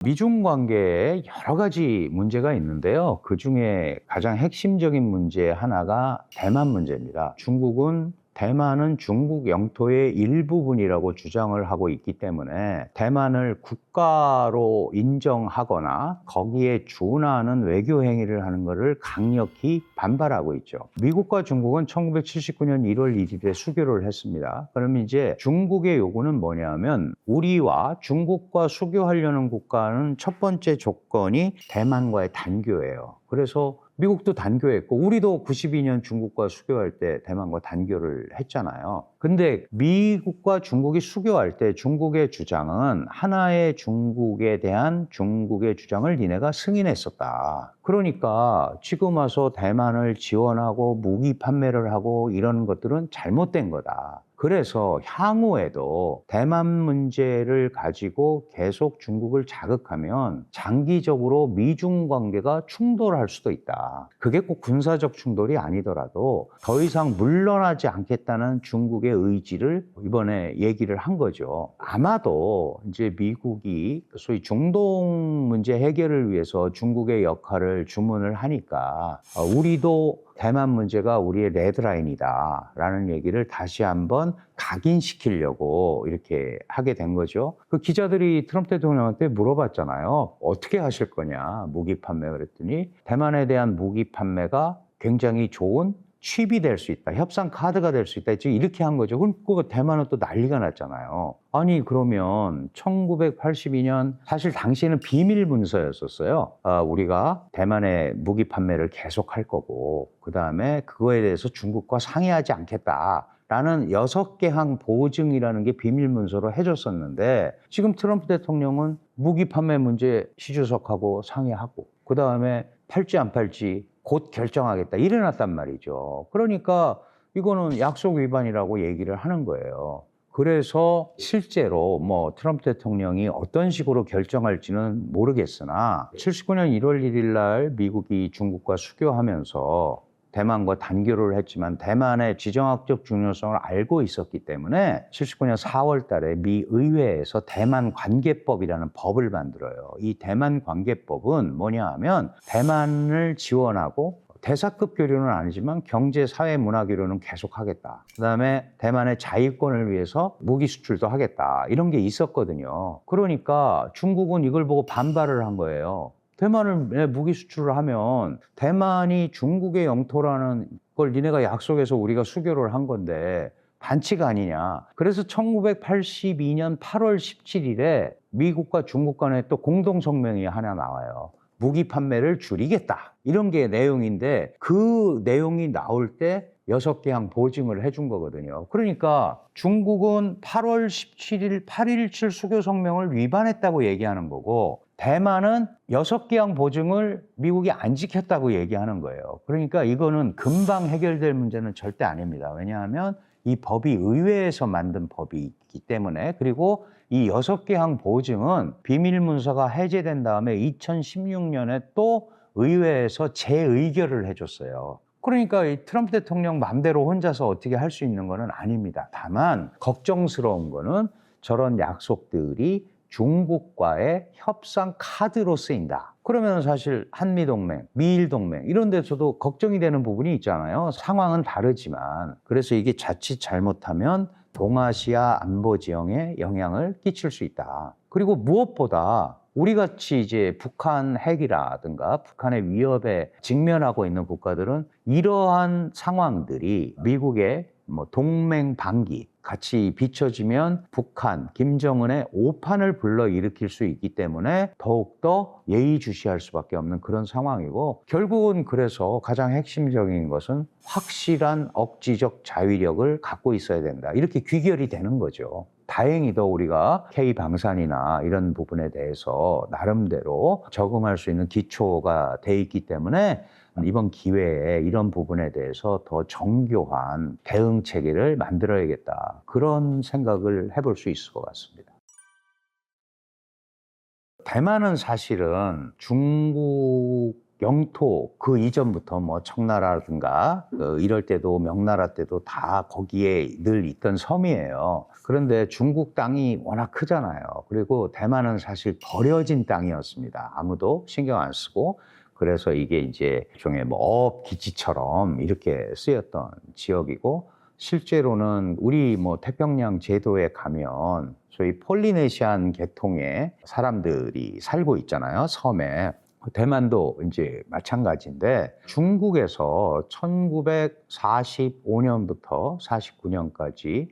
미중 관계에 여러 가지 문제가 있는데요. 그중에 가장 핵심적인 문제 하나가 대만 문제입니다. 중국은 대만은 중국 영토의 일부분이라고 주장을 하고 있기 때문에 대만을 국가로 인정하거나 거기에 준하는 외교 행위를 하는 것을 강력히 반발하고 있죠. 미국과 중국은 1979년 1월 1일에 수교를 했습니다. 그러면 이제 중국의 요구는 뭐냐면 우리와 중국과 수교하려는 국가는 첫 번째 조건이 대만과의 단교예요. 그래서 미국도 단교했고 우리도 92년 중국과 수교할 때 대만과 단교를 했잖아요. 근데 미국과 중국이 수교할 때 중국의 주장은 하나의 중국에 대한 중국의 주장을 니네가 승인했었다. 그러니까 지금 와서 대만을 지원하고 무기 판매를 하고 이런 것들은 잘못된 거다. 그래서 향후에도 대만 문제를 가지고 계속 중국을 자극하면 장기적으로 미중 관계가 충돌할 수도 있다. 그게 꼭 군사적 충돌이 아니더라도 더 이상 물러나지 않겠다는 중국의 의지를 이번에 얘기를 한 거죠. 아마도 이제 미국이 소위 중동 문제 해결을 위해서 중국의 역할을 주문을 하니까 우리도 대만 문제가 우리의 레드라인이다 라는 얘기를 다시 한번 각인시키려고 이렇게 하게 된 거죠. 그 기자들이 트럼프 대통령한테 물어봤잖아요. 어떻게 하실 거냐, 무기 판매. 그랬더니 대만에 대한 무기 판매가 굉장히 좋은 칩이 될 수 있다. 협상 카드가 될 수 있다. 이렇게 한 거죠. 그럼 그 대만은 또 난리가 났잖아요. 아니 그러면 1982년 사실 당시에는 비밀 문서였었어요. 우리가 대만에 무기 판매를 계속 할 거고 그다음에 그거에 대해서 중국과 상의하지 않겠다. 라는 6개 항 보증이라는 게 비밀 문서로 해줬었는데 지금 트럼프 대통령은 무기 판매 문제 시주석하고 상의하고 그다음에 팔지 안 팔지 곧 결정하겠다 이래놨단 말이죠. 그러니까 이거는 약속 위반이라고 얘기를 하는 거예요. 그래서 실제로 뭐 트럼프 대통령이 어떤 식으로 결정할지는 모르겠으나 79년 1월 1일 날 미국이 중국과 수교하면서 대만과 단교를 했지만 대만의 지정학적 중요성을 알고 있었기 때문에 79년 4월 달에 미 의회에서 대만 관계법이라는 법을 만들어요. 이 대만 관계법은 뭐냐 하면 대만을 지원하고 대사급 교류는 아니지만 경제, 사회, 문화 교류는 계속하겠다. 그다음에 대만의 자위권을 위해서 무기 수출도 하겠다. 이런 게 있었거든요. 그러니까 중국은 이걸 보고 반발을 한 거예요. 대만을 무기 수출을 하면 대만이 중국의 영토라는 걸 니네가 약속해서 우리가 수교를 한 건데 반칙 아니냐. 그래서 1982년 8월 17일에 미국과 중국 간에 또 공동성명이 하나 나와요. 무기 판매를 줄이겠다. 이런 게 내용인데 그 내용이 나올 때 6개 항 보증을 해준 거거든요. 그러니까 중국은 8월 17일 8.17 수교 성명을 위반했다고 얘기하는 거고 대만은 6개 항 보증을 미국이 안 지켰다고 얘기하는 거예요. 그러니까 이거는 금방 해결될 문제는 절대 아닙니다. 왜냐하면 이 법이 의회에서 만든 법이기 때문에 그리고 이 6개 항 보증은 비밀 문서가 해제된 다음에 2016년에 또 의회에서 재의결을 해줬어요. 그러니까 이 트럼프 대통령 맘대로 혼자서 어떻게 할 수 있는 건 아닙니다. 다만 걱정스러운 거는 저런 약속들이 중국과의 협상 카드로 쓰인다. 그러면 사실 한미동맹, 미일동맹 이런 데서도 걱정이 되는 부분이 있잖아요. 상황은 다르지만. 그래서 이게 자칫 잘못하면 동아시아 안보 지형에 영향을 끼칠 수 있다. 그리고 무엇보다 우리 같이 이제 북한 핵이라든가 북한의 위협에 직면하고 있는 국가들은 이러한 상황들이 미국의 동맹 방기 같이 비춰지면 북한, 김정은의 오판을 불러일으킬 수 있기 때문에 더욱더 예의주시할 수밖에 없는 그런 상황이고 결국은 그래서 가장 핵심적인 것은 확실한 억지적 자위력을 갖고 있어야 된다. 이렇게 귀결이 되는 거죠. 다행히도 우리가 K방산이나 이런 부분에 대해서 나름대로 적응할 수 있는 기초가 돼 있기 때문에 이번 기회에 이런 부분에 대해서 더 정교한 대응 체계를 만들어야겠다. 그런 생각을 해볼 수 있을 것 같습니다. 대만은 사실은 중국 영토 그 이전부터 뭐 청나라든가 이럴 때도 명나라 때도 다 거기에 늘 있던 섬이에요. 그런데 중국 땅이 워낙 크잖아요. 그리고 대만은 사실 버려진 땅이었습니다. 아무도 신경 안 쓰고. 그래서 이게 이제 일종의 뭐 어업기지처럼 이렇게 쓰였던 지역이고, 실제로는 우리 뭐 태평양 제도에 가면 소위 폴리네시안 계통의 사람들이 살고 있잖아요, 섬에. 대만도 이제 마찬가지인데, 중국에서 1945년부터 49년까지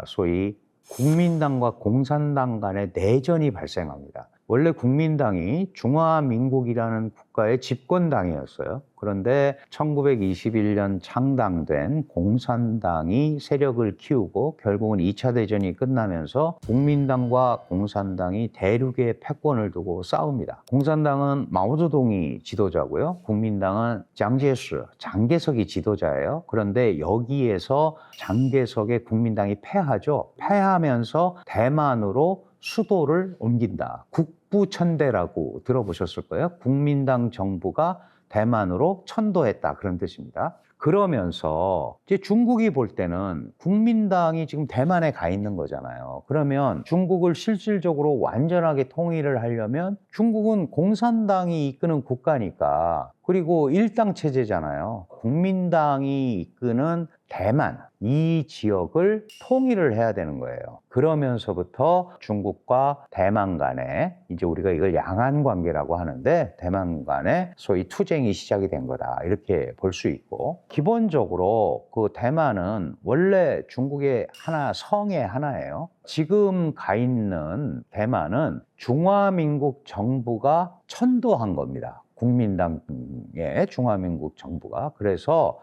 소위 국민당과 공산당 간의 내전이 발생합니다. 원래 국민당이 중화민국이라는 국가의 집권당이었어요. 그런데 1921년 창당된 공산당이 세력을 키우고 결국은 2차 대전이 끝나면서 국민당과 공산당이 대륙의 패권을 두고 싸웁니다. 공산당은 마오쩌둥이 지도자고요. 국민당은 장개석이 지도자예요. 그런데 여기에서 장개석의 국민당이 패하죠. 패하면서 대만으로 수도를 옮긴다. 국부천대라고 들어보셨을 거예요. 국민당 정부가 대만으로 천도했다, 그런 뜻입니다. 그러면서 이제 중국이 볼 때는 국민당이 지금 대만에 가 있는 거잖아요. 그러면 중국을 실질적으로 완전하게 통일을 하려면 중국은 공산당이 이끄는 국가니까, 그리고 일당 체제잖아요. 국민당이 이끄는 대만, 이 지역을 통일을 해야 되는 거예요. 그러면서부터 중국과 대만 간에, 이제 우리가 이걸 양안 관계라고 하는데, 대만 간에 소위 투쟁이 시작이 된 거다, 이렇게 볼 수 있고, 기본적으로 그 대만은 원래 중국의 성의 하나예요. 지금 가 있는 대만은 중화민국 정부가 천도한 겁니다. 국민당의 중화민국 정부가. 그래서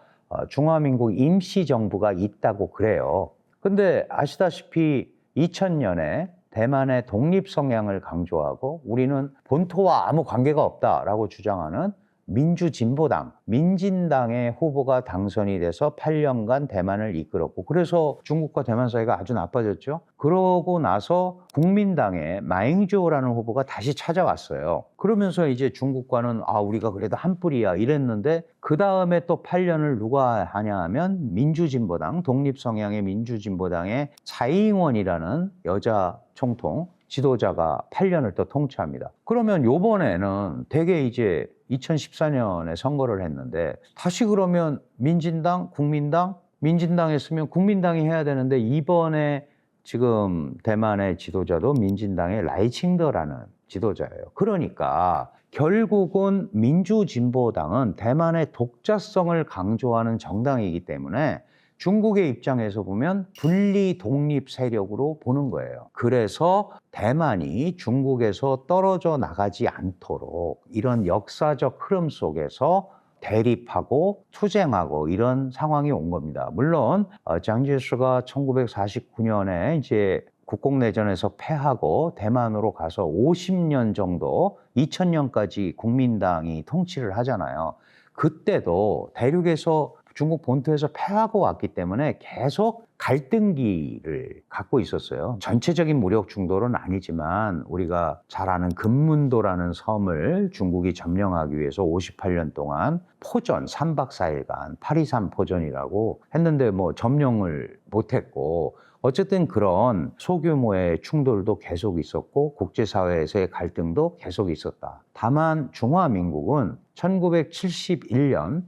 중화민국 임시정부가 있다고 그래요. 근데 아시다시피 2000년에 대만의 독립 성향을 강조하고 우리는 본토와 아무 관계가 없다라고 주장하는 민주진보당, 민진당의 후보가 당선이 돼서 8년간 대만을 이끌었고, 그래서 중국과 대만 사이가 아주 나빠졌죠. 그러고 나서 국민당의 마잉주오라는 후보가 다시 찾아왔어요. 그러면서 이제 중국과는 우리가 그래도 한 뿌리야 이랬는데, 그 다음에 또 8년을 누가 하냐 하면 민주진보당, 독립 성향의 민주진보당의 차이잉원이라는 여자 총통 지도자가 8년을 또 통치합니다. 그러면 요번에는 되게 이제 2014년에 선거를 했는데, 다시 그러면 민진당, 국민당, 민진당 했으면 국민당이 해야 되는데, 이번에 지금 대만의 지도자도 민진당의 라이칭더라는 지도자예요. 그러니까 결국은 민주진보당은 대만의 독자성을 강조하는 정당이기 때문에 중국의 입장에서 보면 분리 독립 세력으로 보는 거예요. 그래서 대만이 중국에서 떨어져 나가지 않도록 이런 역사적 흐름 속에서 대립하고 투쟁하고 이런 상황이 온 겁니다. 물론 장제스가 1949년에 이제 국공내전에서 패하고 대만으로 가서 50년 정도, 2000년까지 국민당이 통치를 하잖아요. 그때도 대륙에서, 중국 본토에서 패하고 왔기 때문에 계속 갈등기를 갖고 있었어요. 전체적인 무력 중도는 아니지만 우리가 잘 아는 금문도라는 섬을 중국이 점령하기 위해서 58년 동안 포전, 3박 4일간 8.23 포전이라고 했는데 뭐 점령을 못했고, 어쨌든 그런 소규모의 충돌도 계속 있었고 국제사회에서의 갈등도 계속 있었다. 다만 중화민국은 1971년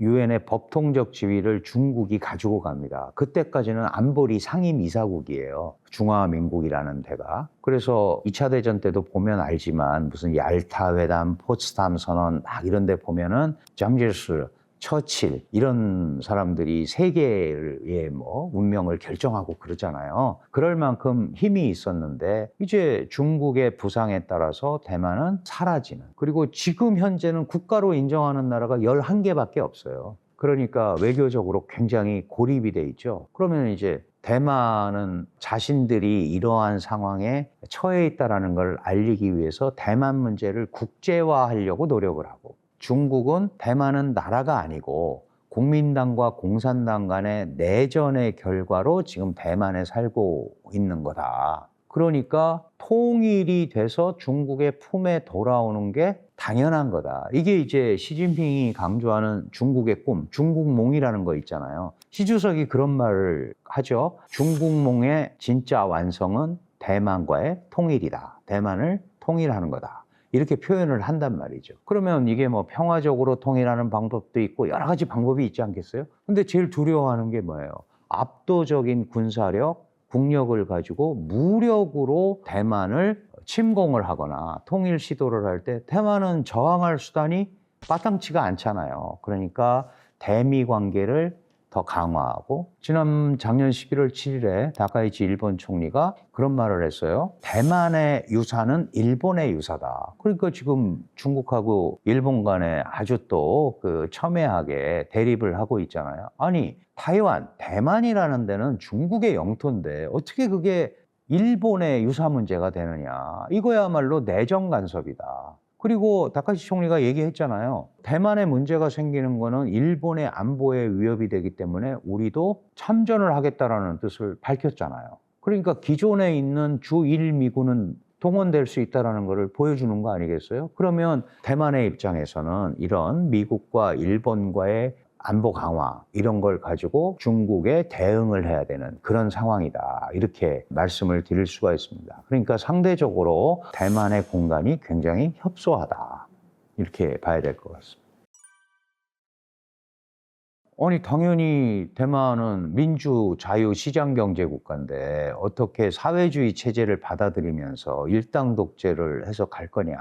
유엔의 법통적 지위를 중국이 가지고 갑니다. 그때까지는 안보리 상임이사국이에요. 중화민국이라는 데가. 그래서 2차 대전 때도 보면 알지만 무슨 얄타 회담, 포츠담 선언 막 이런 데 보면은 장제스, 처칠 이런 사람들이 세계의 운명을 결정하고 그러잖아요. 그럴 만큼 힘이 있었는데 이제 중국의 부상에 따라서 대만은 사라지는, 그리고 지금 현재는 국가로 인정하는 나라가 11개밖에 없어요. 그러니까 외교적으로 굉장히 고립이 돼 있죠. 그러면 이제 대만은 자신들이 이러한 상황에 처해 있다는 걸 알리기 위해서 대만 문제를 국제화하려고 노력을 하고, 중국은 대만은 나라가 아니고 국민당과 공산당 간의 내전의 결과로 지금 대만에 살고 있는 거다. 그러니까 통일이 돼서 중국의 품에 돌아오는 게 당연한 거다. 이게 이제 시진핑이 강조하는 중국의 꿈, 중국몽이라는 거 있잖아요. 시 주석이 그런 말을 하죠. 중국몽의 진짜 완성은 대만과의 통일이다. 대만을 통일하는 거다. 이렇게 표현을 한단 말이죠. 그러면 이게 뭐 평화적으로 통일하는 방법도 있고 여러 가지 방법이 있지 않겠어요? 근데 제일 두려워하는 게 뭐예요? 압도적인 군사력, 국력을 가지고 무력으로 대만을 침공을 하거나 통일 시도를 할 때 대만은 저항할 수단이 마땅치가 않잖아요. 그러니까 대미 관계를 더 강화하고 작년 11월 7일에 다카이치 일본 총리가 그런 말을 했어요. 대만의 유사는 일본의 유사다. 그러니까 지금 중국하고 일본 간에 아주 또 그 첨예하게 대립을 하고 있잖아요. 아니, 타이완, 대만이라는 데는 중국의 영토인데 어떻게 그게 일본의 유사 문제가 되느냐. 이거야말로 내정 간섭이다. 그리고 다카시 총리가 얘기했잖아요. 대만에 문제가 생기는 거는 일본의 안보에 위협이 되기 때문에 우리도 참전을 하겠다라는 뜻을 밝혔잖아요. 그러니까 기존에 있는 주일 미군은 동원될 수 있다는 것을 보여주는 거 아니겠어요? 그러면 대만의 입장에서는 이런 미국과 일본과의 안보 강화 이런 걸 가지고 중국에 대응을 해야 되는 그런 상황이다. 이렇게 말씀을 드릴 수가 있습니다. 그러니까 상대적으로 대만의 공간이 굉장히 협소하다. 이렇게 봐야 될 것 같습니다. 아니, 당연히 대만은 민주 자유 시장 경제 국가인데 어떻게 사회주의 체제를 받아들이면서 일당 독재를 해서 갈 거냐.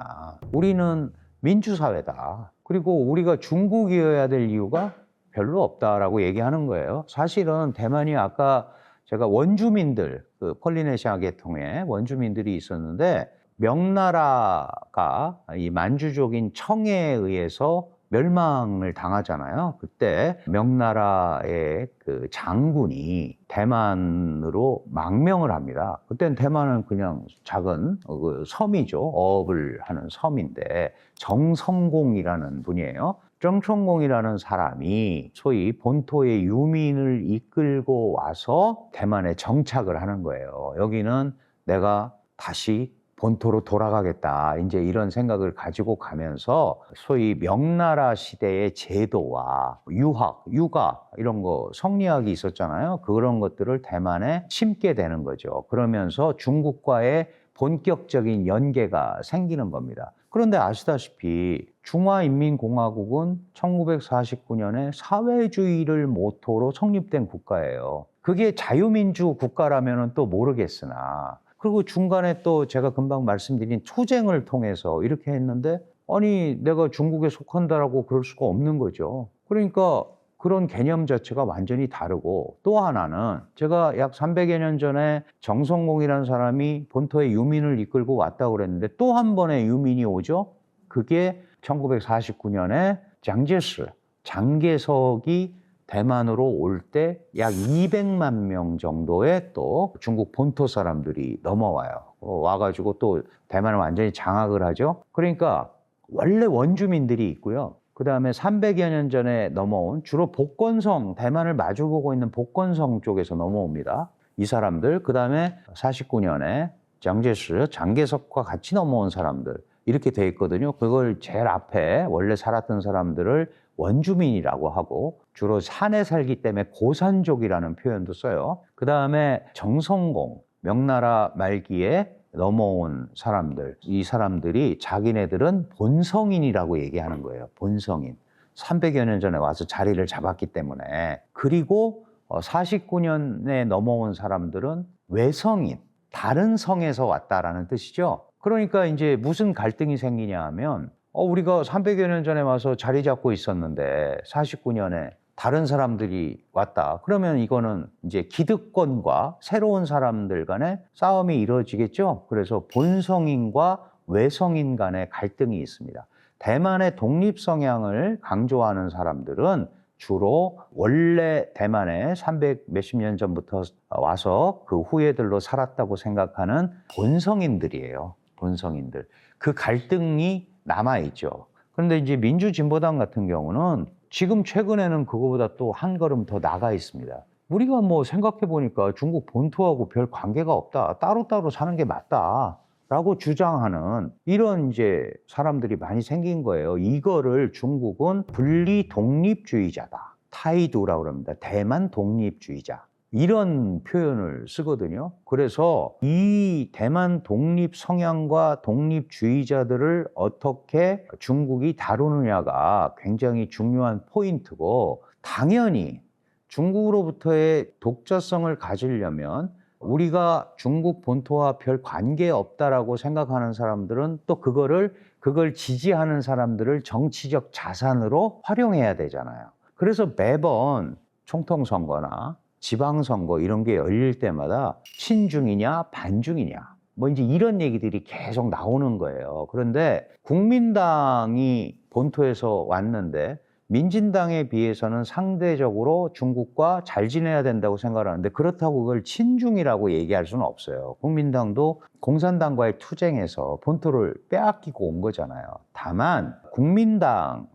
우리는 민주사회다. 그리고 우리가 중국이어야 될 이유가 별로 없다라고 얘기하는 거예요. 사실은 대만이 아까 제가 원주민들, 그 폴리네시아 계통의 원주민들이 있었는데 명나라가 이 만주족인 청에 의해서 멸망을 당하잖아요. 그때 명나라의 그 장군이 대만으로 망명을 합니다. 그때는 대만은 그냥 작은 그 섬이죠. 어업을 하는 섬인데 정성공이라는 분이에요. 정성공이라는 사람이 소위 본토의 유민을 이끌고 와서 대만에 정착을 하는 거예요. 여기는 내가 다시 본토로 돌아가겠다. 이제 이런 생각을 가지고 가면서 소위 명나라 시대의 제도와 유학, 육아 이런 거 성리학이 있었잖아요. 그런 것들을 대만에 심게 되는 거죠. 그러면서 중국과의 본격적인 연계가 생기는 겁니다. 그런데 아시다시피 중화인민공화국은 1949년에 사회주의를 모토로 성립된 국가예요. 그게 자유민주 국가라면 또 모르겠으나 그리고 중간에 또 제가 금방 말씀드린 투쟁을 통해서 이렇게 했는데 아니 내가 중국에 속한다라고 그럴 수가 없는 거죠. 그러니까 그런 개념 자체가 완전히 다르고 또 하나는 제가 약 300여 년 전에 정성공이라는 사람이 본토의 유민을 이끌고 왔다고 그랬는데 또 한 번의 유민이 오죠. 그게 1949년에 장제석이 대만으로 올 때 약 200만 명 정도의 또 중국 본토 사람들이 넘어와요. 와가지고 또 대만을 완전히 장악을 하죠. 그러니까 원래 원주민들이 있고요. 그 다음에 300여 년 전에 넘어온 주로 복건성, 대만을 마주보고 있는 복건성 쪽에서 넘어옵니다. 이 사람들, 그 다음에 49년에 장제석과 같이 넘어온 사람들 이렇게 돼 있거든요. 그걸 제일 앞에 원래 살았던 사람들을 원주민이라고 하고 주로 산에 살기 때문에 고산족이라는 표현도 써요. 그 다음에 정성공, 명나라 말기에 넘어온 사람들, 이 사람들이 자기네들은 본성인이라고 얘기하는 거예요. 본성인. 300여 년 전에 와서 자리를 잡았기 때문에. 그리고 49년에 넘어온 사람들은 외성인, 다른 성에서 왔다라는 뜻이죠. 그러니까 이제 무슨 갈등이 생기냐 하면 우리가 300여 년 전에 와서 자리 잡고 있었는데 49년에 다른 사람들이 왔다. 그러면 이거는 이제 기득권과 새로운 사람들 간의 싸움이 이루어지겠죠. 그래서 본성인과 외성인 간의 갈등이 있습니다. 대만의 독립 성향을 강조하는 사람들은 주로 원래 대만에 300 몇십 년 전부터 와서 그 후예들로 살았다고 생각하는 본성인들이에요. 본성인들. 그 갈등이 남아있죠. 그런데 이제 민주진보당 같은 경우는 지금 최근에는 그거보다 또 한 걸음 더 나가 있습니다. 우리가 뭐 생각해 보니까 중국 본토하고 별 관계가 없다. 따로따로 사는 게 맞다. 라고 주장하는 이런 이제 사람들이 많이 생긴 거예요. 이거를 중국은 분리 독립주의자다. 타이두라고 그럽니다. 대만 독립주의자. 이런 표현을 쓰거든요. 그래서 이 대만 독립 성향과 독립주의자들을 어떻게 중국이 다루느냐가 굉장히 중요한 포인트고, 당연히 중국으로부터의 독자성을 가지려면 우리가 중국 본토와 별 관계 없다라고 생각하는 사람들은 또 그걸 지지하는 사람들을 정치적 자산으로 활용해야 되잖아요. 그래서 매번 총통선거나 지방선거 이런 게 열릴 때마다 친중이냐 반중이냐 뭐 이제 이런 얘기들이 계속 나오는 거예요. 그런데 국민당이 본토에서 왔는데 민진당에 비해서는 상대적으로 중국과 잘 지내야 된다고 생각하는데, 그렇다고 그걸 친중이라고 얘기할 수는 없어요. 국민당도 공산당과의 투쟁에서 본토를 빼앗기고 온 거잖아요. 다만 국민당에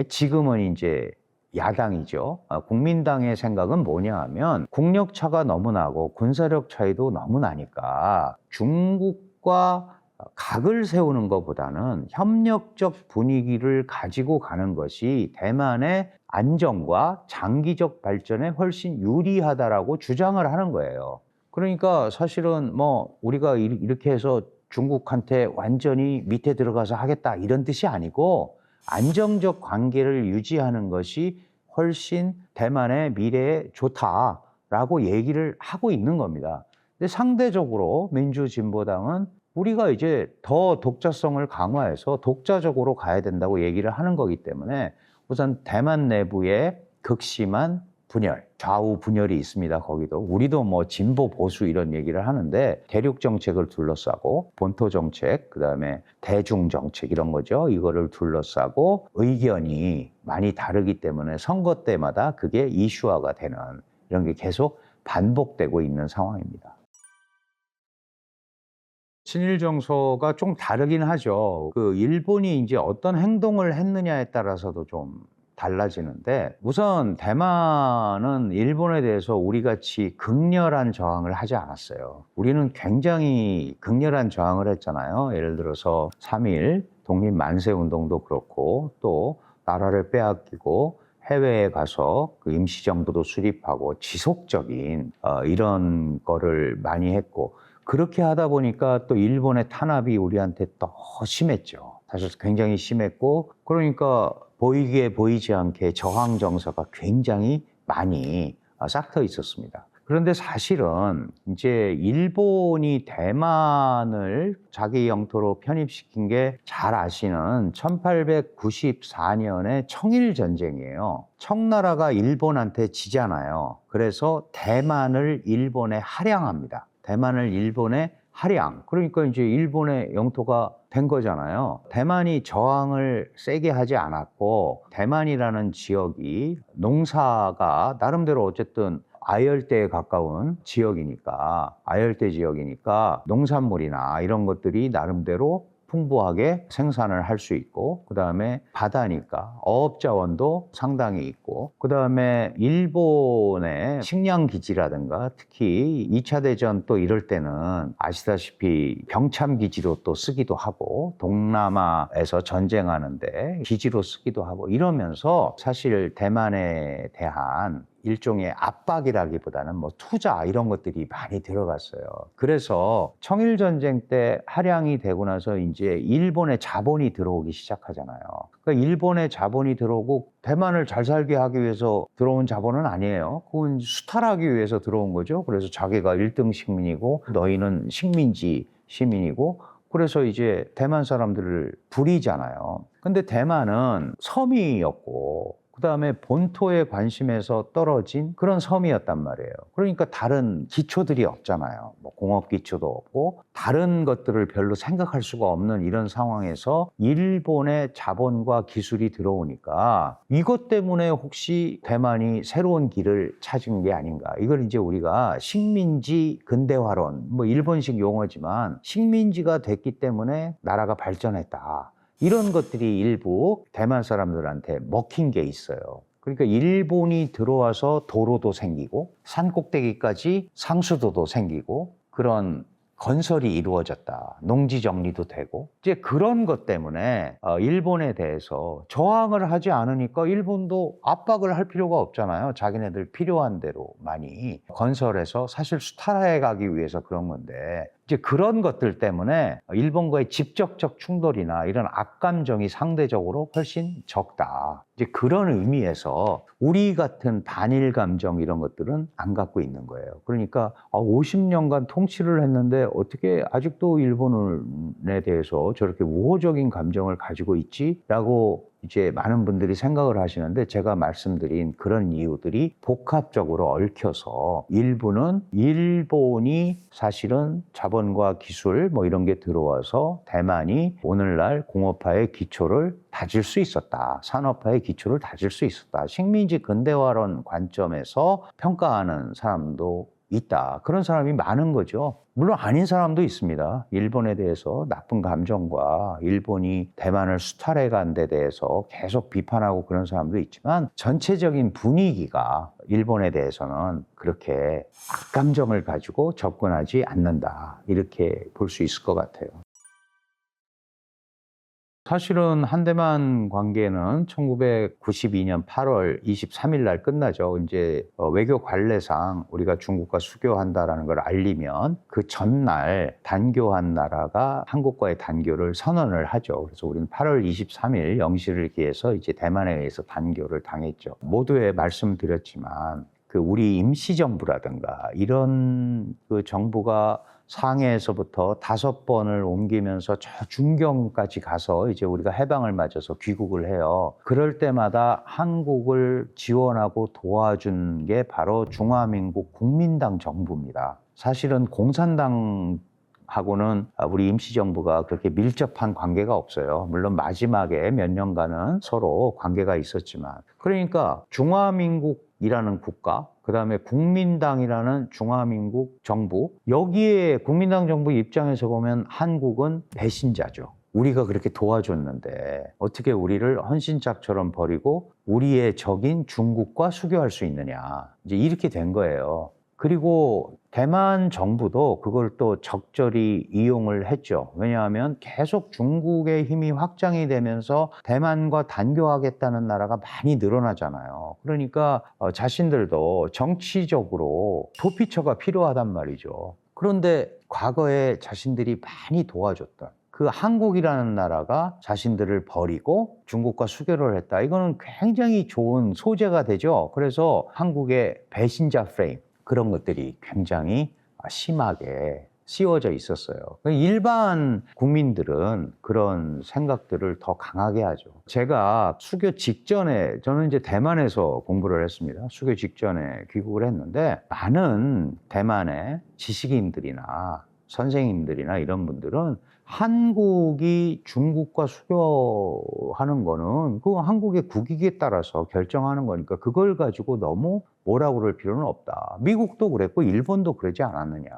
지금은 이제 야당이죠. 국민당의 생각은 뭐냐 하면 국력 차가 너무 나고 군사력 차이도 너무 나니까 중국과 각을 세우는 것보다는 협력적 분위기를 가지고 가는 것이 대만의 안정과 장기적 발전에 훨씬 유리하다라고 주장을 하는 거예요. 그러니까 사실은 뭐 우리가 이렇게 해서 중국한테 완전히 밑에 들어가서 하겠다 이런 뜻이 아니고, 안정적 관계를 유지하는 것이 훨씬 대만의 미래에 좋다라고 얘기를 하고 있는 겁니다. 근데 상대적으로 민주진보당은 우리가 이제 더 독자성을 강화해서 독자적으로 가야 된다고 얘기를 하는 거기 때문에 우선 대만 내부에 극심한 분열, 좌우 분열이 있습니다. 거기도 우리도 뭐 진보 보수 이런 얘기를 하는데, 대륙 정책을 둘러싸고 본토 정책, 그다음에 대중 정책 이런 거죠. 이거를 둘러싸고 의견이 많이 다르기 때문에 선거 때마다 그게 이슈화가 되는 이런 게 계속 반복되고 있는 상황입니다. 친일 정서가 좀 다르긴 하죠. 그 일본이 이제 어떤 행동을 했느냐에 따라서도 좀 달라지는데, 우선 대만은 일본에 대해서 우리 같이 극렬한 저항을 하지 않았어요. 우리는 굉장히 극렬한 저항을 했잖아요. 예를 들어서 3.1 독립 만세 운동도 그렇고, 또 나라를 빼앗기고 해외에 가서 그 임시정부도 수립하고 지속적인 이런 거를 많이 했고, 그렇게 하다 보니까 또 일본의 탄압이 우리한테 더 심했죠. 사실 굉장히 심했고, 그러니까 보이게 보이지 않게 저항 정서가 굉장히 많이 싹터 있었습니다. 그런데 사실은 이제 일본이 대만을 자기 영토로 편입시킨 게 잘 아시는 1894년의 청일전쟁이에요. 청나라가 일본한테 지잖아요. 그래서 대만을 일본에 할양합니다. 대만을 일본에 할양. 그러니까 이제 일본의 영토가 된 거잖아요. 대만이 저항을 세게 하지 않았고, 대만이라는 지역이 농사가 나름대로 어쨌든 아열대에 가까운 지역이니까, 아열대 지역이니까 농산물이나 이런 것들이 나름대로 풍부하게 생산을 할 수 있고, 그다음에 바다니까 어업 자원도 상당히 있고, 그다음에 일본의 식량 기지라든가 특히 2차 대전 또 이럴 때는 아시다시피 병참 기지로 또 쓰기도 하고, 동남아에서 전쟁하는데 기지로 쓰기도 하고, 이러면서 사실 대만에 대한 일종의 압박이라기보다는 뭐 투자 이런 것들이 많이 들어갔어요. 그래서 청일전쟁 때 할양이 되고 나서 이제 일본의 자본이 들어오기 시작하잖아요. 그러니까 일본의 자본이 들어오고, 대만을 잘 살게 하기 위해서 들어온 자본은 아니에요. 그건 수탈하기 위해서 들어온 거죠. 그래서 자기가 1등 식민이고 너희는 식민지 시민이고, 그래서 이제 대만 사람들을 부리잖아요. 근데 대만은 섬이었고, 그다음에 본토에 관심에서 떨어진 그런 섬이었단 말이에요. 그러니까 다른 기초들이 없잖아요. 뭐 공업 기초도 없고 다른 것들을 별로 생각할 수가 없는 이런 상황에서 일본의 자본과 기술이 들어오니까, 이것 때문에 혹시 대만이 새로운 길을 찾은 게 아닌가. 이걸 이제 우리가 식민지 근대화론, 뭐 일본식 용어지만 식민지가 됐기 때문에 나라가 발전했다. 이런 것들이 일부 대만 사람들한테 먹힌 게 있어요. 그러니까 일본이 들어와서 도로도 생기고 산 꼭대기까지 상수도도 생기고 그런 건설이 이루어졌다. 농지 정리도 되고 이제 그런 것 때문에 일본에 대해서 저항을 하지 않으니까 일본도 압박을 할 필요가 없잖아요. 자기네들 필요한 대로 많이 건설해서 사실 수탈해 가기 위해서 그런 건데 이제 그런 것들 때문에 일본과의 직접적 충돌이나 이런 악감정이 상대적으로 훨씬 적다. 이제 그런 의미에서 우리 같은 반일 감정 이런 것들은 안 갖고 있는 거예요. 그러니까 50년간 통치를 했는데 어떻게 아직도 일본에 대해서 저렇게 우호적인 감정을 가지고 있지라고 이제 많은 분들이 생각을 하시는데 제가 말씀드린 그런 이유들이 복합적으로 얽혀서 일본이 사실은 자본과 기술 뭐 이런 게 들어와서 대만이 오늘날 공업화의 기초를 다질 수 있었다. 산업화의 기초를 다질 수 있었다. 식민지 근대화론 관점에서 평가하는 사람도 있다. 그런 사람이 많은 거죠. 물론 아닌 사람도 있습니다. 일본에 대해서 나쁜 감정과 일본이 대만을 수탈해 간 데 대해서 계속 비판하고 그런 사람도 있지만 전체적인 분위기가 일본에 대해서는 그렇게 악감정을 가지고 접근하지 않는다. 이렇게 볼 수 있을 것 같아요. 사실은 한대만 관계는 1992년 8월 23일 날 끝나죠. 이제 외교 관례상 우리가 중국과 수교한다라는 걸 알리면 그 전날 단교한 나라가 한국과의 단교를 선언을 하죠. 그래서 우리는 8월 23일 영시를 기해서 이제 대만에 의해서 단교를 당했죠. 모두에 말씀드렸지만 그 우리 임시정부라든가 이런 그 정부가 상해에서부터 5번을 옮기면서 저 중경까지 가서 이제 우리가 해방을 맞아서 귀국을 해요. 그럴 때마다 한국을 지원하고 도와준 게 바로 중화민국 국민당 정부입니다. 사실은 공산당 하고는 우리 임시정부가 그렇게 밀접한 관계가 없어요. 물론 마지막에 몇 년간은 서로 관계가 있었지만. 그러니까 중화민국이라는 국가, 그다음에 국민당이라는 중화민국 정부, 여기에 국민당 정부 입장에서 보면 한국은 배신자죠. 우리가 그렇게 도와줬는데 어떻게 우리를 헌신짝처럼 버리고 우리의 적인 중국과 수교할 수 있느냐. 이제 이렇게 된 거예요. 그리고 대만 정부도 그걸 또 적절히 이용을 했죠. 왜냐하면 계속 중국의 힘이 확장이 되면서 대만과 단교하겠다는 나라가 많이 늘어나잖아요. 그러니까 자신들도 정치적으로 도피처가 필요하단 말이죠. 그런데 과거에 자신들이 많이 도와줬던 그 한국이라는 나라가 자신들을 버리고 중국과 수교를 했다. 이거는 굉장히 좋은 소재가 되죠. 그래서 한국의 배신자 프레임, 그런 것들이 굉장히 심하게 씌워져 있었어요. 일반 국민들은 그런 생각들을 더 강하게 하죠. 제가 수교 직전에, 저는 이제 대만에서 공부를 했습니다. 수교 직전에 귀국을 했는데 많은 대만의 지식인들이나 선생님들이나 이런 분들은 한국이 중국과 수교하는 거는 그 한국의 국익에 따라서 결정하는 거니까 그걸 가지고 너무 뭐라고 그럴 필요는 없다. 미국도 그랬고 일본도 그러지 않았느냐.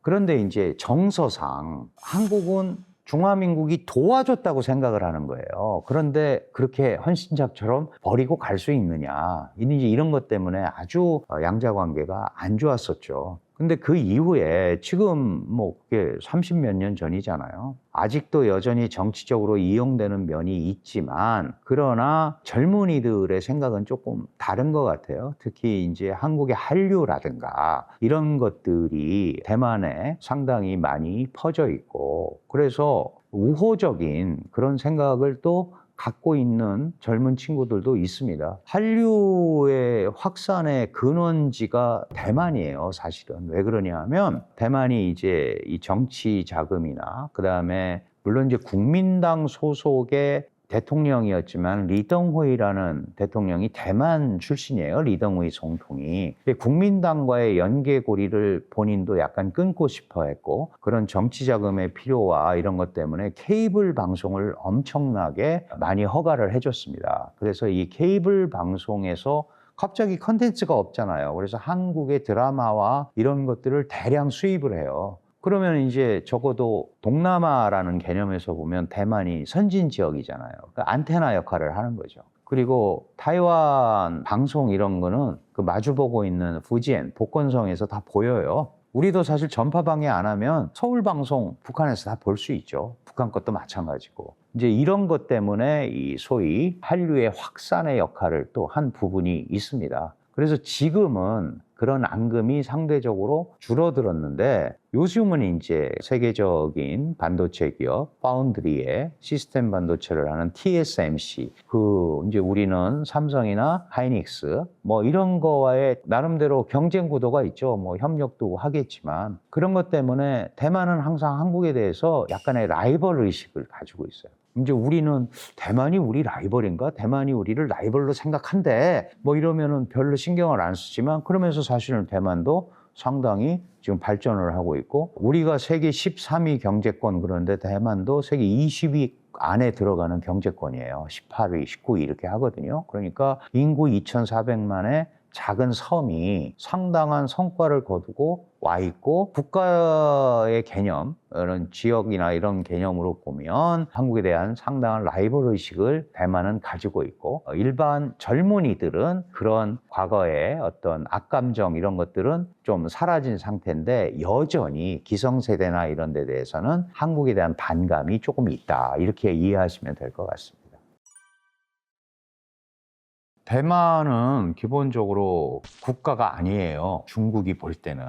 그런데 이제 정서상 한국은 중화민국이 도와줬다고 생각을 하는 거예요. 그런데 그렇게 헌신작처럼 버리고 갈 수 있느냐. 이제 이런 것 때문에 아주 양자 관계가 안 좋았었죠. 근데 그 이후에 지금 뭐 그게 30몇 년 전이잖아요. 아직도 여전히 정치적으로 이용되는 면이 있지만 그러나 젊은이들의 생각은 조금 다른 것 같아요. 특히 이제 한국의 한류라든가 이런 것들이 대만에 상당히 많이 퍼져 있고 그래서 우호적인 그런 생각을 또 갖고 있는 젊은 친구들도 있습니다. 한류의 확산의 근원지가 대만이에요, 사실은. 왜 그러냐 하면 대만이 이제 이 정치 자금이나 그다음에 물론 이제 국민당 소속의 대통령이었지만 리덩호이라는 대통령이 대만 출신이에요. 리덩호이总统이. 국민당과의 연계고리를 본인도 약간 끊고 싶어 했고 그런 정치 자금의 필요와 이런 것 때문에 케이블 방송을 엄청나게 많이 허가를 해줬습니다. 그래서 이 케이블 방송에서 갑자기 컨텐츠가 없잖아요. 그래서 한국의 드라마와 이런 것들을 대량 수입을 해요. 그러면 이제 적어도 동남아라는 개념에서 보면 대만이 선진 지역이잖아요. 그러니까 안테나 역할을 하는 거죠. 그리고 타이완 방송 이런 거는 그 마주보고 있는 fujian, 복건성에서 다 보여요. 우리도 사실 전파 방해 안 하면 서울 방송 북한에서 다 볼 수 있죠. 북한 것도 마찬가지고. 이제 이런 것 때문에 이 소위 한류의 확산의 역할을 또 한 부분이 있습니다. 그래서 지금은 그런 앙금이 상대적으로 줄어들었는데 요즘은 이제 세계적인 반도체 기업 파운드리의 시스템 반도체를 하는 TSMC, 이제 우리는 삼성이나 하이닉스 뭐 이런 거와의 나름대로 경쟁 구도가 있죠. 뭐 협력도 하겠지만 그런 것 때문에 대만은 항상 한국에 대해서 약간의 라이벌 의식을 가지고 있어요. 이제 우리는 대만이 우리 라이벌인가? 대만이 우리를 라이벌로 생각한대. 뭐 이러면은 별로 신경을 안 쓰지만 그러면서 사실은 대만도 상당히 지금 발전을 하고 있고 우리가 세계 13위 경제권 그런데 대만도 세계 20위 안에 들어가는 경제권이에요. 18위, 19위 이렇게 하거든요. 그러니까 인구 2,400만의 작은 섬이 상당한 성과를 거두고 와 있고 국가의 개념, 이런 지역이나 이런 개념으로 보면 한국에 대한 상당한 라이벌 의식을 대만은 가지고 있고 일반 젊은이들은 그런 과거의 어떤 악감정 이런 것들은 좀 사라진 상태인데 여전히 기성세대나 이런 데 대해서는 한국에 대한 반감이 조금 있다. 이렇게 이해하시면 될 것 같습니다. 대만은 기본적으로 국가가 아니에요. 중국이 볼 때는.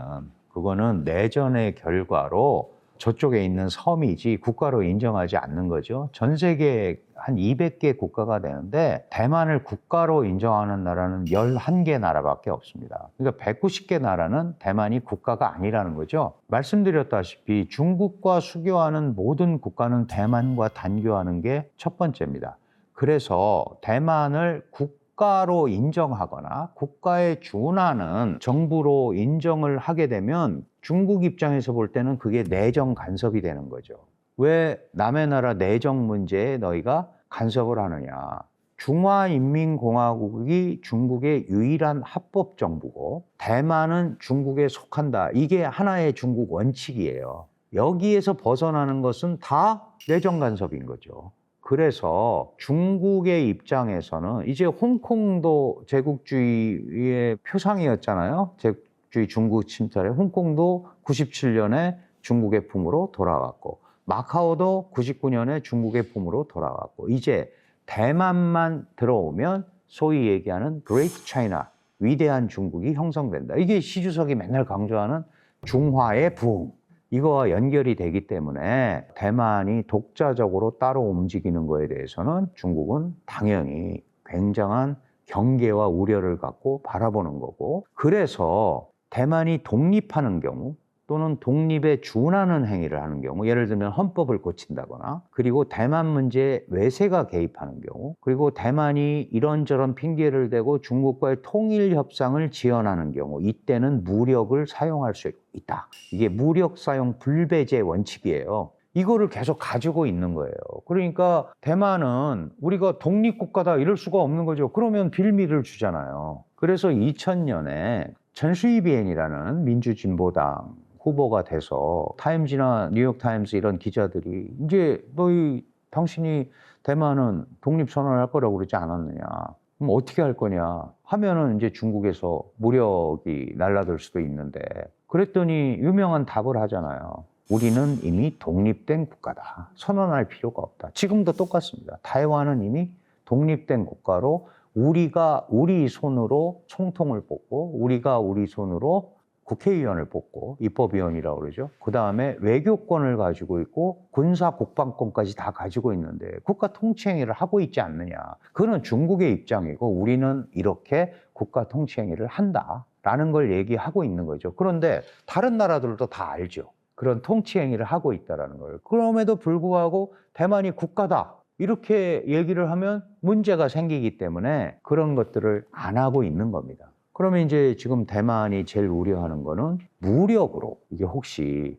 그거는 내전의 결과로 저쪽에 있는 섬이지 국가로 인정하지 않는 거죠. 전 세계에 한 200개 국가가 되는데 대만을 국가로 인정하는 나라는 11개 나라밖에 없습니다. 그러니까 190개 나라는 대만이 국가가 아니라는 거죠. 말씀드렸다시피 중국과 수교하는 모든 국가는 대만과 단교하는 게 첫 번째입니다. 그래서 대만을 국가로 인정하거나 국가에 준하는 정부로 인정을 하게 되면 중국 입장에서 볼 때는 그게 내정 간섭이 되는 거죠. 왜 남의 나라 내정 문제에 너희가 간섭을 하느냐. 중화인민공화국이 중국의 유일한 합법 정부고 대만은 중국에 속한다. 이게 하나의 중국 원칙이에요. 여기에서 벗어나는 것은 다 내정 간섭인 거죠. 그래서 중국의 입장에서는 이제 홍콩도 제국주의의 표상이었잖아요. 제국주의 중국 침탈에 홍콩도 97년에 중국의 품으로 돌아왔고 마카오도 99년에 중국의 품으로 돌아왔고 이제 대만만 들어오면 소위 얘기하는 Great China, 위대한 중국이 형성된다. 이게 시주석이 맨날 강조하는 중화의 부흥. 이거와 연결이 되기 때문에 대만이 독자적으로 따로 움직이는 거에 대해서는 중국은 당연히 굉장한 경계와 우려를 갖고 바라보는 거고 그래서 대만이 독립하는 경우 또는 독립에 준하는 행위를 하는 경우 예를 들면 헌법을 고친다거나 그리고 대만 문제에 외세가 개입하는 경우 그리고 대만이 이런저런 핑계를 대고 중국과의 통일 협상을 지연하는 경우 이때는 무력을 사용할 수 있다. 이게 무력 사용 불배제 원칙이에요. 이거를 계속 가지고 있는 거예요. 그러니까 대만은 우리가 독립국가다 이럴 수가 없는 거죠. 그러면 빌미를 주잖아요. 그래서 2000년에 전수이비엔이라는 민주진보당 후보가 돼서 타임지나 뉴욕타임스 이런 기자들이 이제 당신이 대만은 독립선언을 할 거라고 그러지 않았느냐. 그럼 어떻게 할 거냐 하면은 이제 중국에서 무력이 날라들 수도 있는데 그랬더니 유명한 답을 하잖아요. 우리는 이미 독립된 국가다. 선언할 필요가 없다. 지금도 똑같습니다. 타이완은 이미 독립된 국가로 우리가 우리 손으로 총통을 뽑고 우리가 우리 손으로 국회의원을 뽑고 입법위원이라고 그러죠. 그 다음에 외교권을 가지고 있고 군사 국방권까지 다 가지고 있는데 국가 통치행위를 하고 있지 않느냐. 그거는 중국의 입장이고 우리는 이렇게 국가 통치행위를 한다라는 걸 얘기하고 있는 거죠. 그런데 다른 나라들도 다 알죠. 그런 통치행위를 하고 있다는 걸. 그럼에도 불구하고 대만이 국가다. 이렇게 얘기를 하면 문제가 생기기 때문에 그런 것들을 안 하고 있는 겁니다. 그러면 이제 지금 대만이 제일 우려하는 거는 무력으로 이게 혹시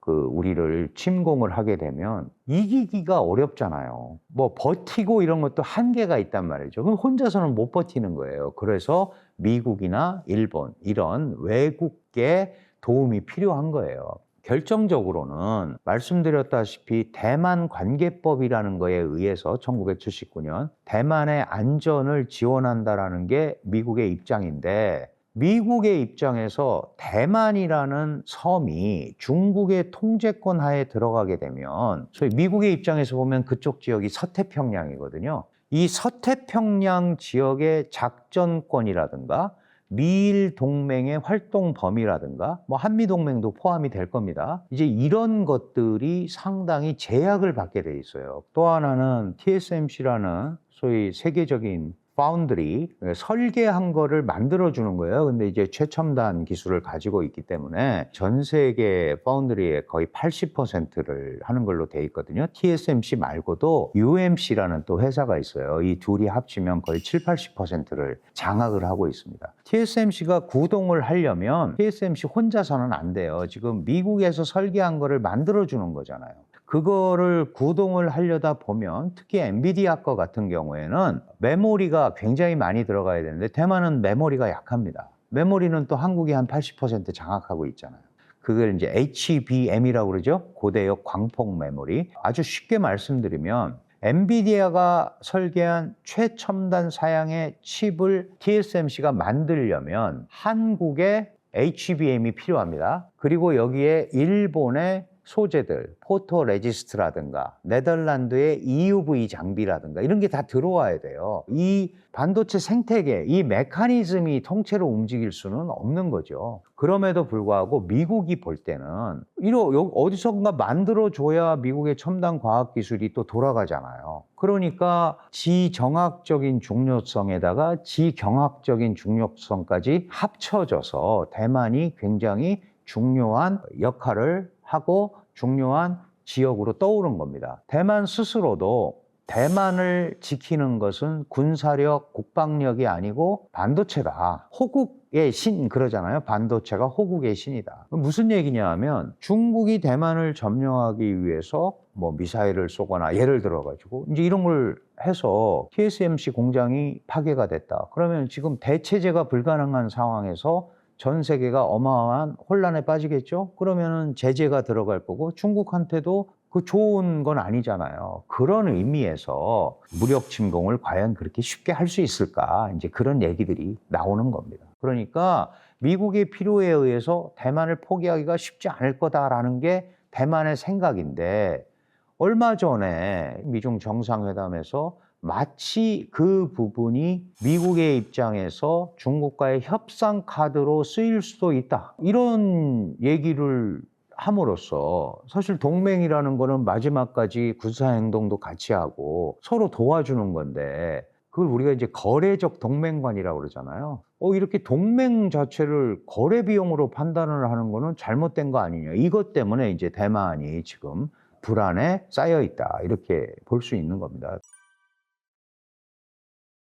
우리를 침공을 하게 되면 이기기가 어렵잖아요. 뭐 버티고 이런 것도 한계가 있단 말이죠. 그럼 혼자서는 못 버티는 거예요. 그래서 미국이나 일본 이런 외국계 도움이 필요한 거예요. 결정적으로는 말씀드렸다시피 대만 관계법이라는 거에 의해서 1979년 대만의 안전을 지원한다라는 게 미국의 입장인데, 미국의 입장에서 대만이라는 섬이 중국의 통제권 하에 들어가게 되면, 소위 미국의 입장에서 보면 그쪽 지역이 서태평양이거든요. 이 서태평양 지역의 작전권이라든가 미일 동맹의 활동 범위라든가 뭐 한미 동맹도 포함이 될 겁니다. 이제 이런 것들이 상당히 제약을 받게 돼 있어요. 또 하나는 TSMC라는 소위 세계적인 파운드리, 설계한 거를 만들어 주는 거예요. 근데 이제 최첨단 기술을 가지고 있기 때문에 전 세계 파운드리의 거의 80%를 하는 걸로 돼 있거든요. TSMC 말고도 UMC라는 또 회사가 있어요. 이 둘이 합치면 거의 7, 80%를 장악을 하고 있습니다. TSMC가 구동을 하려면 TSMC 혼자서는 안 돼요. 지금 미국에서 설계한 거를 만들어 주는 거잖아요. 그거를 구동을 하려다 보면 특히 엔비디아 거 같은 경우에는 메모리가 굉장히 많이 들어가야 되는데 대만은 메모리가 약합니다. 메모리는 또 한국이 한 80% 장악하고 있잖아요. 그걸 이제 HBM이라고 그러죠. 고대역 광폭 메모리. 아주 쉽게 말씀드리면 엔비디아가 설계한 최첨단 사양의 칩을 TSMC가 만들려면 한국에 HBM이 필요합니다. 그리고 여기에 일본의 소재들, 포토 레지스트라든가 네덜란드의 EUV 장비라든가 이런 게 다 들어와야 돼요. 이 반도체 생태계, 이 메커니즘이 통째로 움직일 수는 없는 거죠. 그럼에도 불구하고 미국이 볼 때는 어디선가 만들어줘야 미국의 첨단 과학기술이 또 돌아가잖아요. 그러니까 지정학적인 중요성에다가 지경학적인 중요성까지 합쳐져서 대만이 굉장히 중요한 역할을 하고 중요한 지역으로 떠오른 겁니다. 대만 스스로도 대만을 지키는 것은 군사력, 국방력이 아니고 반도체다. 호국의 신 그러잖아요. 반도체가 호국의 신이다. 무슨 얘기냐 하면 중국이 대만을 점령하기 위해서 뭐 미사일을 쏘거나 예를 들어가지고 이제 이런 걸 해서 TSMC 공장이 파괴가 됐다. 그러면 지금 대체제가 불가능한 상황에서 전 세계가 어마어마한 혼란에 빠지겠죠? 그러면은 제재가 들어갈 거고 중국한테도 그 좋은 건 아니잖아요. 그런 의미에서 무력 침공을 과연 그렇게 쉽게 할 수 있을까? 이제 그런 얘기들이 나오는 겁니다. 그러니까 미국의 필요에 의해서 대만을 포기하기가 쉽지 않을 거다라는 게 대만의 생각인데, 얼마 전에 미중 정상회담에서 마치 그 부분이 미국의 입장에서 중국과의 협상 카드로 쓰일 수도 있다. 이런 얘기를 함으로써 사실 동맹이라는 거는 마지막까지 군사행동도 같이 하고 서로 도와주는 건데 그걸 우리가 이제 거래적 동맹관이라고 그러잖아요. 이렇게 동맹 자체를 거래 비용으로 판단을 하는 거는 잘못된 거 아니냐. 이것 때문에 이제 대만이 지금 불안에 쌓여 있다. 이렇게 볼 수 있는 겁니다.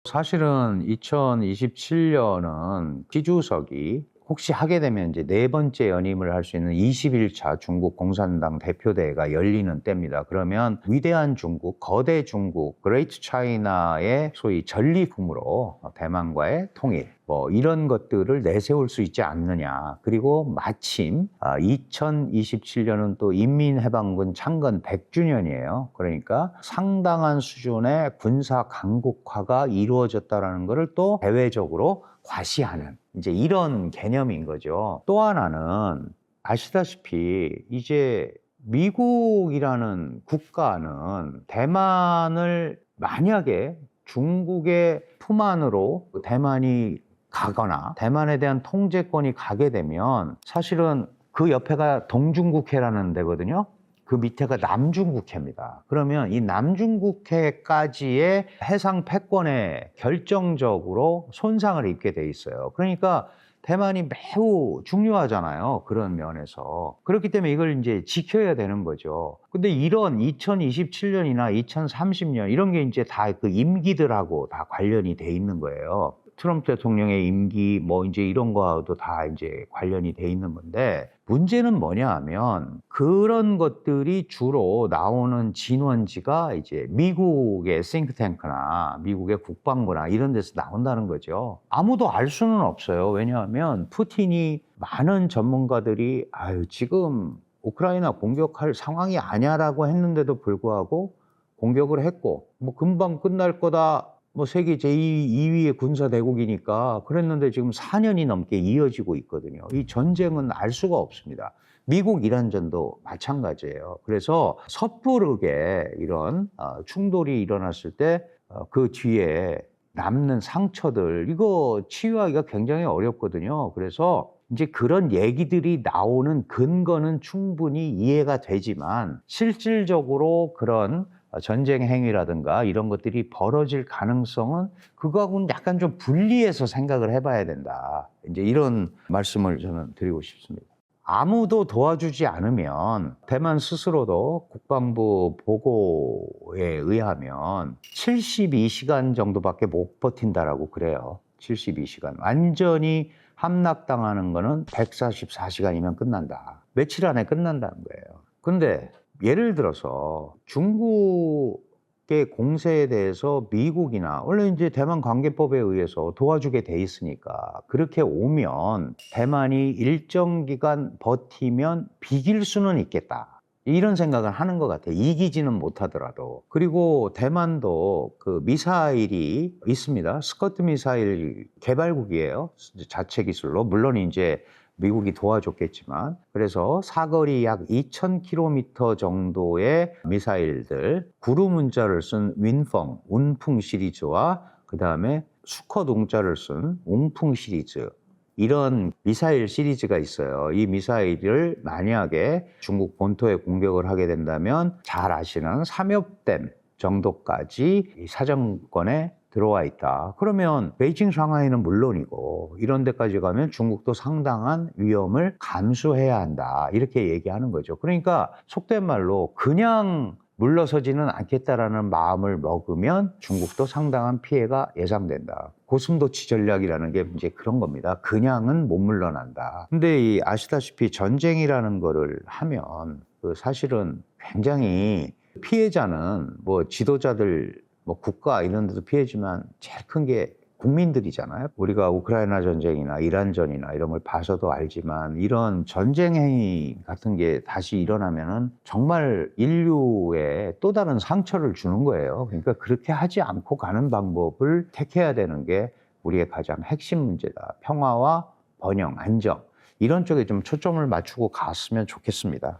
사실은 2027년은 시 주석이 혹시 하게 되면 이제 네 번째 연임을 할 수 있는 21차 중국 공산당 대표대회가 열리는 때입니다. 그러면 위대한 중국, 거대 중국, 그레이트 차이나의 소위 전리품으로 대만과의 통일, 뭐 이런 것들을 내세울 수 있지 않느냐. 그리고 마침 2027년은 또 인민해방군 창건 100주년이에요. 그러니까 상당한 수준의 군사 강국화가 이루어졌다라는 것을 또 대외적으로 과시하는 이제 이런 개념인 거죠. 또 하나는 아시다시피 이제 미국이라는 국가는 대만을 만약에 중국의 품 안으로 대만이 가거나 대만에 대한 통제권이 가게 되면 사실은 그 옆에가 동중국해라는 데거든요. 그 밑에가 남중국해입니다. 그러면 이 남중국해까지의 해상 패권에 결정적으로 손상을 입게 돼 있어요. 그러니까 대만이 매우 중요하잖아요. 그런 면에서. 그렇기 때문에 이걸 이제 지켜야 되는 거죠. 근데 이런 2027년이나 2030년 이런 게 이제 다 그 임기들하고 다 관련이 돼 있는 거예요. 트럼프 대통령의 임기 뭐 이제 이런 거하고도 다 이제 관련이 돼 있는 건데, 문제는 뭐냐 하면 그런 것들이 주로 나오는 진원지가 이제 미국의 싱크탱크나 미국의 국방부나 이런 데서 나온다는 거죠. 아무도 알 수는 없어요. 왜냐하면 푸틴이 많은 전문가들이 지금 우크라이나 공격할 상황이 아니야라고 했는데도 불구하고 공격을 했고, 뭐 금방 끝날 거다. 뭐 세계 제2위의 군사 대국이니까 그랬는데 지금 4년이 넘게 이어지고 있거든요. 이 전쟁은 알 수가 없습니다. 미국 이란전도 마찬가지예요. 그래서 섣부르게 이런 충돌이 일어났을 때 그 뒤에 남는 상처들, 이거 치유하기가 굉장히 어렵거든요. 그래서 이제 그런 얘기들이 나오는 근거는 충분히 이해가 되지만 실질적으로 그런 전쟁 행위라든가 이런 것들이 벌어질 가능성은 그거하고는 약간 좀 분리해서 생각을 해봐야 된다. 이제 이런 말씀을 저는 드리고 싶습니다. 아무도 도와주지 않으면 대만 스스로도 국방부 보고에 의하면 72시간 정도밖에 못 버틴다라고 그래요. 72시간. 완전히 함락당하는 거는 144시간이면 끝난다. 며칠 안에 끝난다는 거예요. 근데 예를 들어서 중국의 공세에 대해서 미국이나 원래 이제 대만 관계법에 의해서 도와주게 돼 있으니까 그렇게 오면 대만이 일정 기간 버티면 비길 수는 있겠다. 이런 생각을 하는 것 같아요. 이기지는 못하더라도. 그리고 대만도 그 미사일이 있습니다. 스커트 미사일 개발국이에요. 자체 기술로. 물론 이제 미국이 도와줬겠지만, 그래서 사거리 약 2,000km 정도의 미사일들, 구름 운자를 쓴 윈펑, 운풍 시리즈와 그 다음에 수컷 웅자를 쓴 웅풍 시리즈, 이런 미사일 시리즈가 있어요. 이 미사일을 만약에 중국 본토에 공격을 하게 된다면 잘 아시는 삼엽댐 정도까지 이 사정권에 들어와 있다. 그러면 베이징, 상하이는 물론이고 이런 데까지 가면 중국도 상당한 위험을 감수해야 한다. 이렇게 얘기하는 거죠. 그러니까 속된 말로 그냥 물러서지는 않겠다라는 마음을 먹으면 중국도 상당한 피해가 예상된다. 고슴도치 전략이라는 게 이제 그런 겁니다. 그냥은 못 물러난다. 근데 아시다시피 전쟁이라는 거를 하면 사실은 굉장히 피해자는 뭐 지도자들, 뭐 국가 이런 데도 피해지만 제일 큰 게 국민들이잖아요. 우리가 우크라이나 전쟁이나 이란전이나 이런 걸 봐서도 알지만 이런 전쟁 행위 같은 게 다시 일어나면은 정말 인류에 또 다른 상처를 주는 거예요. 그러니까 그렇게 하지 않고 가는 방법을 택해야 되는 게 우리의 가장 핵심 문제다. 평화와 번영, 안정, 이런 쪽에 좀 초점을 맞추고 갔으면 좋겠습니다.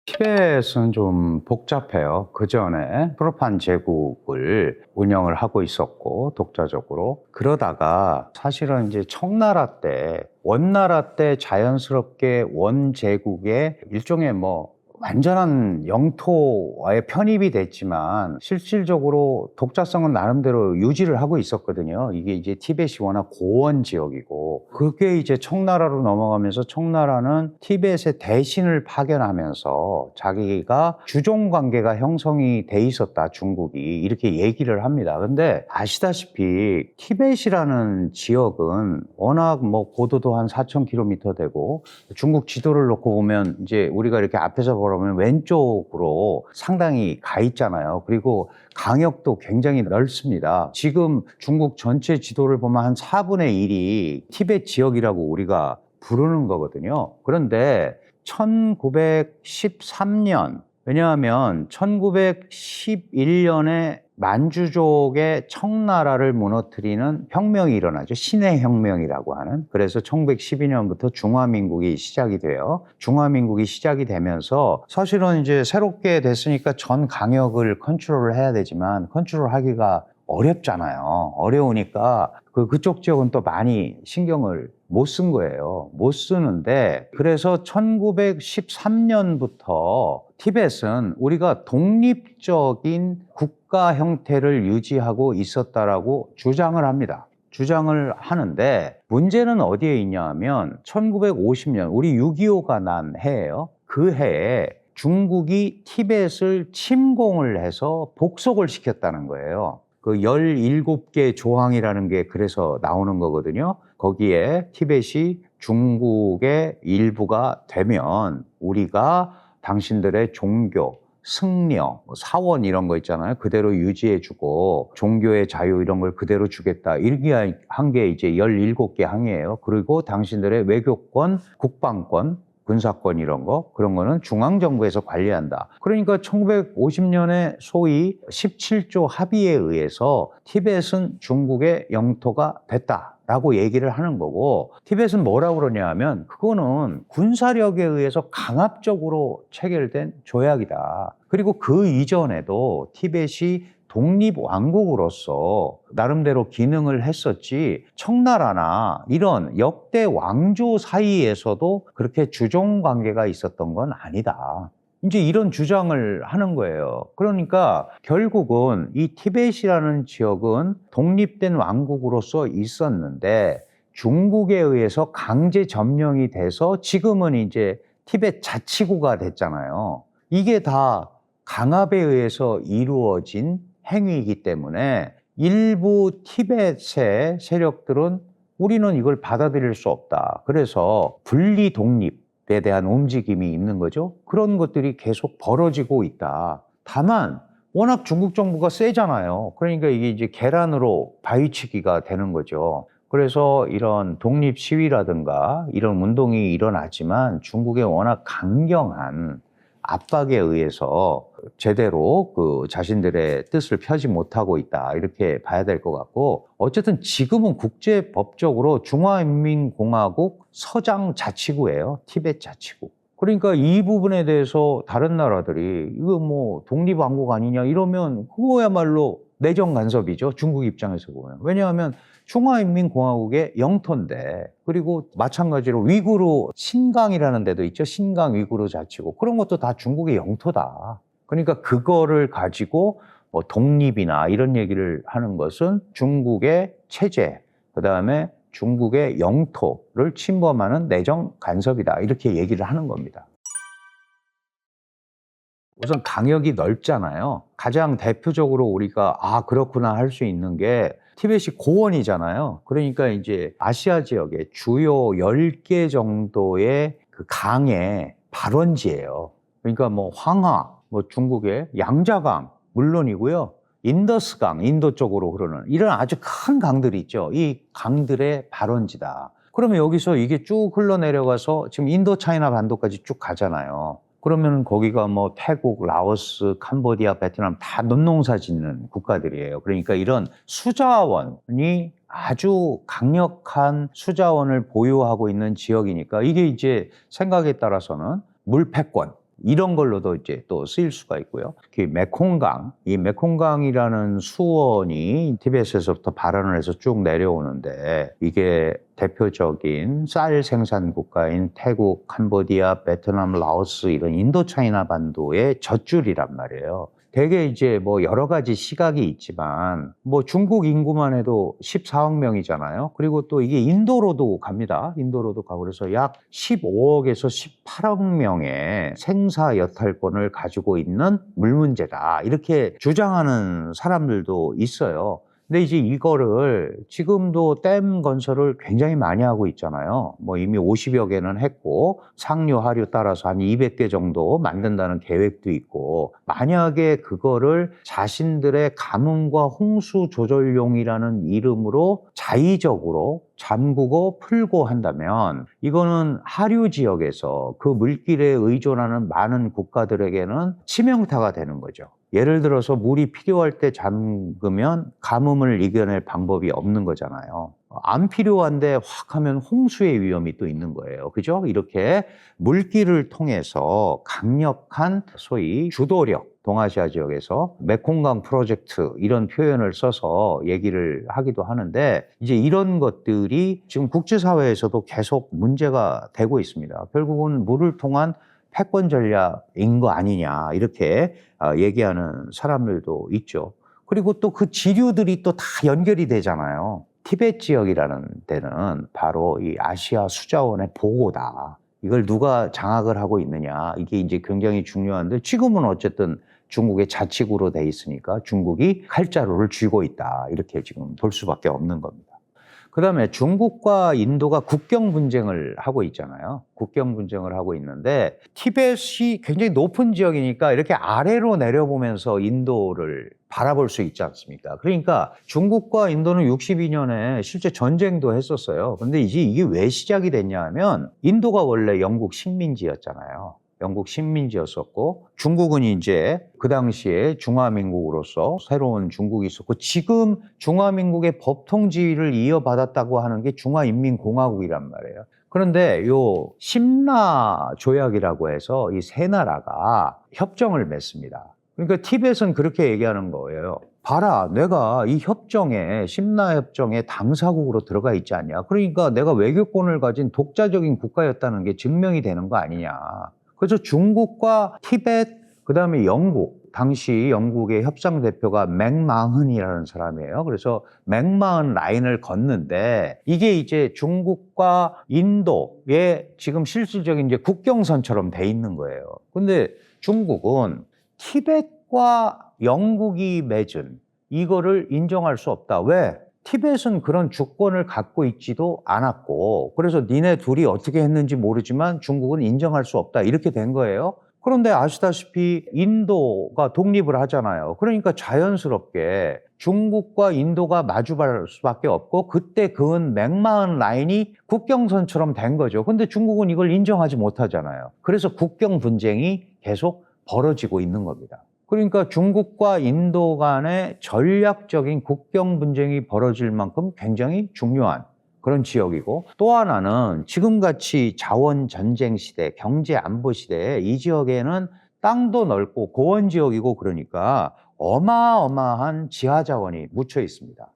티벳은 좀 복잡해요. 그 전에 프로판 제국을 운영을 하고 있었고, 독자적으로. 그러다가 사실은 이제 청나라 때, 원나라 때 자연스럽게 원제국의 일종의 뭐 완전한 영토와의 편입이 됐지만 실질적으로 독자성은 나름대로 유지를 하고 있었거든요. 이게 이제 티벳이 워낙 고원 지역이고, 그게 이제 청나라로 넘어가면서 청나라는 티벳의 대신을 파견하면서 자기가 주종 관계가 형성이 돼 있었다, 중국이. 이렇게 얘기를 합니다. 근데 아시다시피 티벳이라는 지역은 워낙 뭐 고도도 한 4,000km 되고, 중국 지도를 놓고 보면 이제 우리가 이렇게 앞에서 보면 왼쪽으로 상당히 가 있잖아요. 그리고 강역도 굉장히 넓습니다. 지금 중국 전체 지도를 보면 한 4분의 1이 티벳 지역이라고 우리가 부르는 거거든요. 그런데 1913년, 왜냐하면 1911년에 만주족의 청나라를 무너뜨리는 혁명이 일어나죠. 신해 혁명이라고 하는. 그래서 1912년부터 중화민국이 시작이 돼요. 중화민국이 시작이 되면서 사실은 이제 새롭게 됐으니까 전 강역을 컨트롤을 해야 되지만 컨트롤하기가 어렵잖아요. 어려우니까 그쪽 지역은 또 많이 신경을 못 쓴 거예요. 못 쓰는데, 그래서 1913년부터 티벳은 우리가 독립적인 국가 형태를 유지하고 있었다라고 주장을 합니다. 주장을 하는데, 문제는 어디에 있냐 하면 1950년, 우리 6.25가 난 해예요. 그 해에 중국이 티벳을 침공을 해서 복속을 시켰다는 거예요. 그 17개 조항이라는 게 그래서 나오는 거거든요. 거기에 티벳이 중국의 일부가 되면 우리가 당신들의 종교, 승려, 사원 이런 거 있잖아요. 그대로 유지해주고 종교의 자유 이런 걸 그대로 주겠다. 이렇게 한 게 이제 17개 항이에요. 그리고 당신들의 외교권, 국방권, 군사권 이런 거, 그런 거는 중앙정부에서 관리한다. 그러니까 1950년에 소위 17조 합의에 의해서 티벳은 중국의 영토가 됐다라고 얘기를 하는 거고, 티벳은 뭐라고 그러냐 하면 그거는 군사력에 의해서 강압적으로 체결된 조약이다. 그리고 그 이전에도 티벳이 독립왕국으로서 나름대로 기능을 했었지, 청나라나 이런 역대 왕조 사이에서도 그렇게 주종 관계가 있었던 건 아니다. 이제 이런 주장을 하는 거예요. 그러니까 결국은 이 티벳이라는 지역은 독립된 왕국으로서 있었는데 중국에 의해서 강제 점령이 돼서 지금은 이제 티벳 자치구가 됐잖아요. 이게 다 강압에 의해서 이루어진 행위이기 때문에 일부 티벳의 세력들은 우리는 이걸 받아들일 수 없다. 그래서 분리 독립에 대한 움직임이 있는 거죠. 그런 것들이 계속 벌어지고 있다. 다만 워낙 중국 정부가 세잖아요. 그러니까 이게 이제 계란으로 바위치기가 되는 거죠. 그래서 이런 독립 시위라든가 이런 운동이 일어나지만 중국의 워낙 강경한 압박에 의해서 제대로 그 자신들의 뜻을 펴지 못하고 있다, 이렇게 봐야 될 것 같고, 어쨌든 지금은 국제법적으로 중화인민공화국 서장 자치구예요. 티벳 자치구. 그러니까 이 부분에 대해서 다른 나라들이 이거 뭐 독립왕국 아니냐 이러면 그거야말로 내정 간섭이죠. 중국 입장에서 보면. 왜냐하면 중화인민공화국의 영토인데, 그리고 마찬가지로 위구르 신강이라는 데도 있죠. 신강 위구르 자치구. 그런 것도 다 중국의 영토다. 그러니까 그거를 가지고 뭐 독립이나 이런 얘기를 하는 것은 중국의 체제, 그다음에 중국의 영토를 침범하는 내정 간섭이다, 이렇게 얘기를 하는 겁니다. 우선 강역이 넓잖아요. 가장 대표적으로 우리가 그렇구나 할 수 있는 게 티벳이 고원이잖아요. 그러니까 이제 아시아 지역의 주요 10개 정도의 그 강의 발원지예요. 그러니까 뭐 황하, 뭐 중국의 양자강 물론이고요. 인더스강, 인도 쪽으로 흐르는 이런 아주 큰 강들이 있죠. 이 강들의 발원지다. 그러면 여기서 이게 쭉 흘러내려가서 지금 인도 차이나 반도까지 쭉 가잖아요. 그러면 거기가 뭐 태국, 라오스, 캄보디아, 베트남 다 논농사 짓는 국가들이에요. 그러니까 이런 수자원이 아주 강력한 수자원을 보유하고 있는 지역이니까 이게 이제 생각에 따라서는 물패권 이런 걸로도 이제 또 쓰일 수가 있고요. 특히 메콩강, 이 메콩강이라는 수원이 티벳에서부터 발원을 해서 쭉 내려오는데, 이게 대표적인 쌀 생산 국가인 태국, 캄보디아, 베트남, 라오스 이런 인도차이나 반도의 젖줄이란 말이에요. 되게 이제 뭐 여러 가지 시각이 있지만 뭐 중국 인구만 해도 14억 명이잖아요. 그리고 또 이게 인도로도 갑니다. 인도로도 가고, 그래서 약 15억에서 18억 명의 생사 여탈권을 가지고 있는 물 문제다, 이렇게 주장하는 사람들도 있어요. 근데 이제 이거를 지금도 댐 건설을 굉장히 많이 하고 있잖아요. 뭐 이미 50여 개는 했고 상류 하류 따라서 한 200개 정도 만든다는 계획도 있고, 만약에 그거를 자신들의 가뭄과 홍수 조절용이라는 이름으로 자의적으로 잠그고 풀고 한다면 이거는 하류 지역에서 그 물길에 의존하는 많은 국가들에게는 치명타가 되는 거죠. 예를 들어서 물이 필요할 때 잠그면 가뭄을 이겨낼 방법이 없는 거잖아요. 안 필요한데 확 하면 홍수의 위험이 또 있는 거예요. 그죠? 이렇게 물길을 통해서 강력한 소위 주도력, 동아시아 지역에서 메콩강 프로젝트 이런 표현을 써서 얘기를 하기도 하는데, 이제 이런 것들이 지금 국제사회에서도 계속 문제가 되고 있습니다. 결국은 물을 통한 패권 전략인 거 아니냐, 이렇게 얘기하는 사람들도 있죠. 그리고 또 그 지류들이 또 다 연결이 되잖아요. 티벳 지역이라는 데는 바로 이 아시아 수자원의 보고다. 이걸 누가 장악을 하고 있느냐, 이게 이제 굉장히 중요한데, 지금은 어쨌든 중국의 자치구로 돼 있으니까 중국이 칼자루를 쥐고 있다, 이렇게 지금 볼 수밖에 없는 겁니다. 그다음에 중국과 인도가 국경 분쟁을 하고 있잖아요. 국경 분쟁을 하고 있는데 티벳이 굉장히 높은 지역이니까 이렇게 아래로 내려보면서 인도를 바라볼 수 있지 않습니까? 그러니까 중국과 인도는 62년에 실제 전쟁도 했었어요. 근데 이제 이게 왜 시작이 됐냐 하면 인도가 원래 영국 식민지였잖아요. 영국 식민지였었고 중국은 이제 그 당시에 중화민국으로서 새로운 중국이 있었고 지금 중화민국의 법통지위를 이어받았다고 하는 게 중화인민공화국이란 말이에요. 그런데 요 심나 조약이라고 해서 이 세 나라가 협정을 맺습니다. 그러니까 티벳은 그렇게 얘기하는 거예요. 봐라, 내가 이 협정에, 심나 협정에 당사국으로 들어가 있지 않냐. 그러니까 내가 외교권을 가진 독자적인 국가였다는 게 증명이 되는 거 아니냐. 그래서 중국과 티벳, 그 다음에 영국, 당시 영국의 협상 대표가 맥마흔이라는 사람이에요. 그래서 맥마흔 라인을 걷는데 이게 이제 중국과 인도의 지금 실질적인 이제 국경선처럼 돼 있는 거예요. 근데 중국은 티벳과 영국이 맺은 이거를 인정할 수 없다. 왜? 티벳은 그런 주권을 갖고 있지도 않았고 그래서 니네 둘이 어떻게 했는지 모르지만 중국은 인정할 수 없다. 이렇게 된 거예요. 그런데 아시다시피 인도가 독립을 하잖아요. 그러니까 자연스럽게 중국과 인도가 마주할 수밖에 없고 그때 그은 맥마흔 라인이 국경선처럼 된 거죠. 근데 중국은 이걸 인정하지 못하잖아요. 그래서 국경 분쟁이 계속 벌어지고 있는 겁니다. 그러니까 중국과 인도 간의 전략적인 국경 분쟁이 벌어질 만큼 굉장히 중요한 그런 지역이고 또 하나는 지금같이 자원 전쟁 시대, 경제 안보 시대에 이 지역에는 땅도 넓고 고원 지역이고 그러니까 어마어마한 지하 자원이 묻혀 있습니다.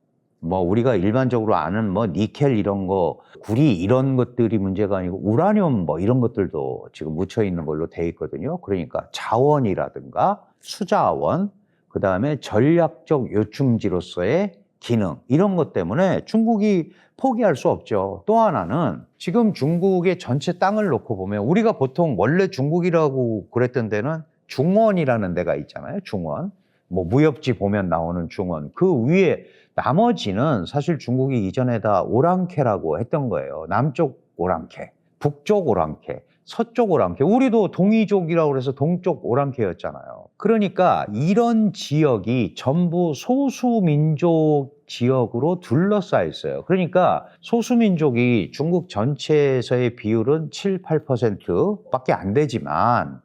뭐 우리가 일반적으로 아는 뭐 니켈 이런 거, 구리 이런 것들이 문제가 아니고 우라늄 뭐 이런 것들도 지금 묻혀 있는 걸로 돼 있거든요. 그러니까 자원이라든가 수자원, 그다음에 전략적 요충지로서의 기능 이런 것 때문에 중국이 포기할 수 없죠. 또 하나는 지금 중국의 전체 땅을 놓고 보면 우리가 보통 원래 중국이라고 그랬던 데는 중원이라는 데가 있잖아요. 중원. 뭐 무협지 보면 나오는 중원. 그 위에 나머지는 사실 중국이 이전에 다 오랑캐라고 했던 거예요. 남쪽 오랑캐, 북쪽 오랑캐, 서쪽 오랑캐. 우리도 동이족이라고 그래서 동쪽 오랑캐였잖아요. 그러니까 이런 지역이 전부 소수민족 지역으로 둘러싸여 있어요. 그러니까 소수민족이 중국 전체에서의 비율은 7, 8%밖에 안 되지만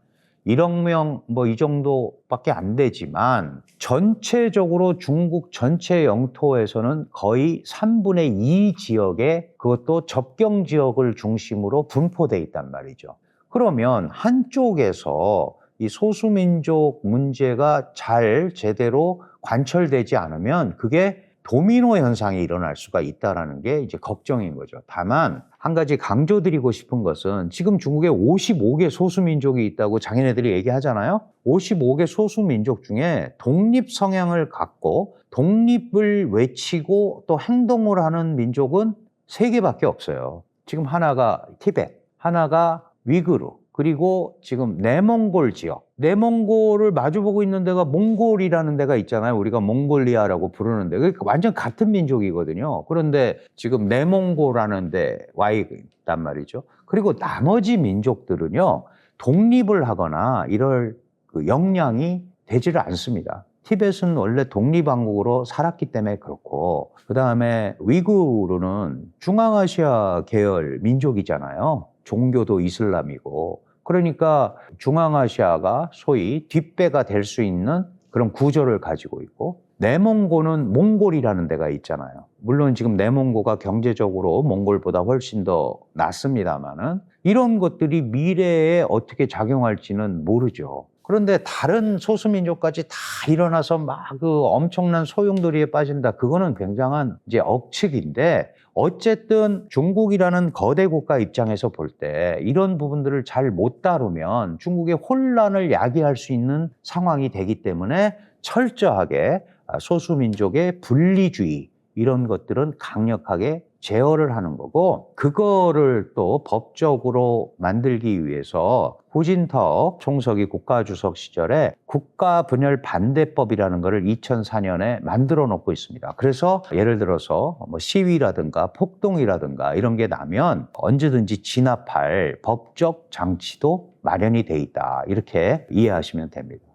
1억 명 뭐 이 정도밖에 안 되지만 전체적으로 중국 전체 영토에서는 거의 3분의 2 지역에 그것도 접경 지역을 중심으로 분포돼 있단 말이죠. 그러면 한쪽에서 이 소수민족 문제가 잘 제대로 관철되지 않으면 그게 도미노 현상이 일어날 수가 있다는 게 이제 걱정인 거죠. 다만 한 가지 강조드리고 싶은 것은 지금 중국에 55개 소수민족이 있다고 자기네들이 얘기하잖아요. 55개 소수민족 중에 독립 성향을 갖고 독립을 외치고 또 행동을 하는 민족은 3개밖에 없어요. 지금 하나가 티벳, 하나가 위구르, 그리고 지금 내몽골 지역, 내몽골을 마주보고 있는 데가 몽골이라는 데가 있잖아요. 우리가 몽골리아라고 부르는데 그게 완전 같은 민족이거든요. 그런데 지금 내몽골이라는 데 와 있단 말이죠. 그리고 나머지 민족들은요 독립을 하거나 이럴 그 역량이 되지를 않습니다. 티벳은 원래 독립왕국으로 살았기 때문에 그렇고 그 다음에 위구르는 중앙아시아 계열 민족이잖아요. 종교도 이슬람이고 그러니까 중앙아시아가 소위 뒷배가 될 수 있는 그런 구조를 가지고 있고 내몽고는 몽골이라는 데가 있잖아요. 물론 지금 내몽고가 경제적으로 몽골보다 훨씬 더 낫습니다만은 이런 것들이 미래에 어떻게 작용할지는 모르죠. 그런데 다른 소수민족까지 다 일어나서 막 그 엄청난 소용돌이에 빠진다. 그거는 굉장한 이제 억측인데 어쨌든 중국이라는 거대 국가 입장에서 볼 때 이런 부분들을 잘 못 다루면 중국의 혼란을 야기할 수 있는 상황이 되기 때문에 철저하게 소수민족의 분리주의 이런 것들은 강력하게 제어를 하는 거고, 그거를 또 법적으로 만들기 위해서 후진턱 총석이 국가주석 시절에 국가분열반대법이라는 거를 2004년에 만들어 놓고 있습니다. 그래서 예를 들어서 뭐 시위라든가 폭동이라든가 이런 게 나면 언제든지 진압할 법적 장치도 마련이 돼 있다, 이렇게 이해하시면 됩니다.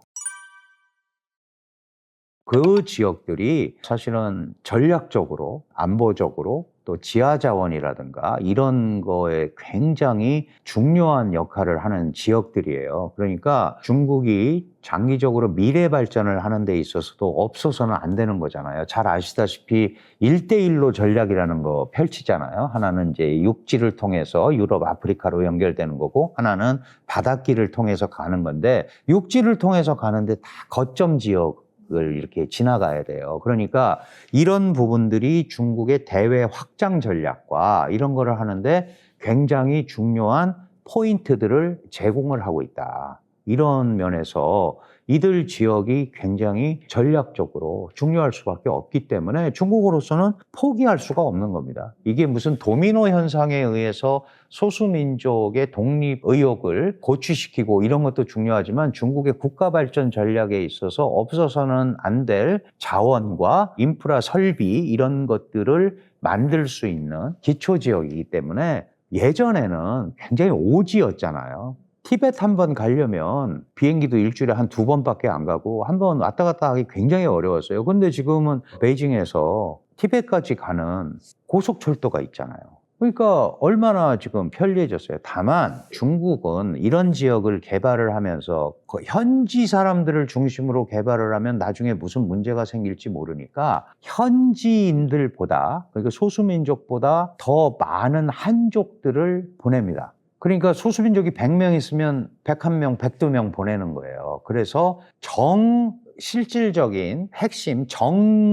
그 지역들이 사실은 전략적으로, 안보적으로, 또 지하 자원이라든가 이런 거에 굉장히 중요한 역할을 하는 지역들이에요. 그러니까 중국이 장기적으로 미래 발전을 하는 데 있어서도 없어서는 안 되는 거잖아요. 잘 아시다시피 1대1로 전략이라는 거 펼치잖아요. 하나는 이제 육지를 통해서 유럽, 아프리카로 연결되는 거고, 하나는 바닷길을 통해서 가는 건데, 육지를 통해서 가는데 다 거점 지역 을 이렇게 지나가야 돼요. 그러니까 이런 부분들이 중국의 대외 확장 전략과 이런 거를 하는데 굉장히 중요한 포인트들을 제공을 하고 있다. 이런 면에서 이들 지역이 굉장히 전략적으로 중요할 수밖에 없기 때문에 중국으로서는 포기할 수가 없는 겁니다. 이게 무슨 도미노 현상에 의해서 소수민족의 독립 의욕을 고취시키고 이런 것도 중요하지만, 중국의 국가 발전 전략에 있어서 없어서는 안 될 자원과 인프라 설비, 이런 것들을 만들 수 있는 기초 지역이기 때문에 예전에는 굉장히 오지였잖아요. 티베트 한 번 가려면 비행기도 일주일에 한 2번밖에 안 가고 한 번 왔다 갔다 하기 굉장히 어려웠어요. 근데 지금은 베이징에서 티베트까지 가는 고속철도가 있잖아요. 그러니까 얼마나 지금 편리해졌어요. 다만 중국은 이런 지역을 개발을 하면서 그 현지 사람들을 중심으로 개발을 하면 나중에 무슨 문제가 생길지 모르니까 현지인들보다, 그러니까 소수민족보다 더 많은 한족들을 보냅니다. 그러니까 소수민족이 100명 있으면 101명, 102명 보내는 거예요. 그래서 실질적인 핵심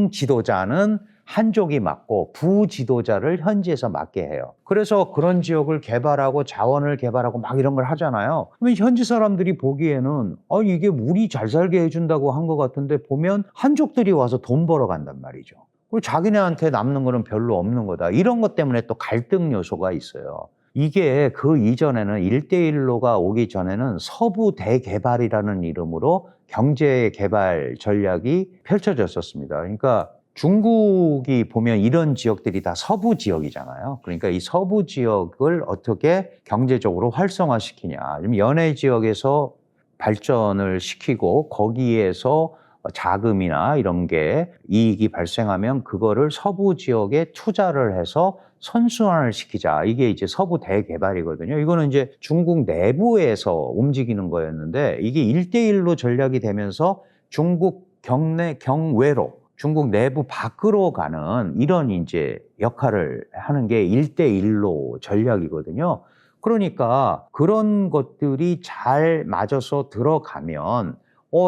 지도자는 한족이 맡고 부지도자를 현지에서 맡게 해요. 그래서 그런 지역을 개발하고 자원을 개발하고 막 이런 걸 하잖아요. 그러면 현지 사람들이 보기에는 이게 우리 잘 살게 해준다고 한 것 같은데, 보면 한족들이 와서 돈 벌어 간단 말이죠. 그리고 자기네한테 남는 거는 별로 없는 거다. 이런 것 때문에 또 갈등 요소가 있어요. 이게 그 이전에는 1대1로가 오기 전에는 서부 대개발이라는 이름으로 경제 개발 전략이 펼쳐졌었습니다. 그러니까 중국이 보면 이런 지역들이 다 서부 지역이잖아요. 그러니까 이 서부 지역을 어떻게 경제적으로 활성화시키냐. 연해 지역에서 발전을 시키고 거기에서 자금이나 이런 게 이익이 발생하면 그거를 서부 지역에 투자를 해서 선순환을 시키자. 이게 이제 서부 대개발이거든요. 이거는 이제 중국 내부에서 움직이는 거였는데, 이게 1대1로 전략이 되면서 중국 경외로, 중국 내부 밖으로 가는 이런 이제 역할을 하는 게 1대1로 전략이거든요. 그러니까 그런 것들이 잘 맞아서 들어가면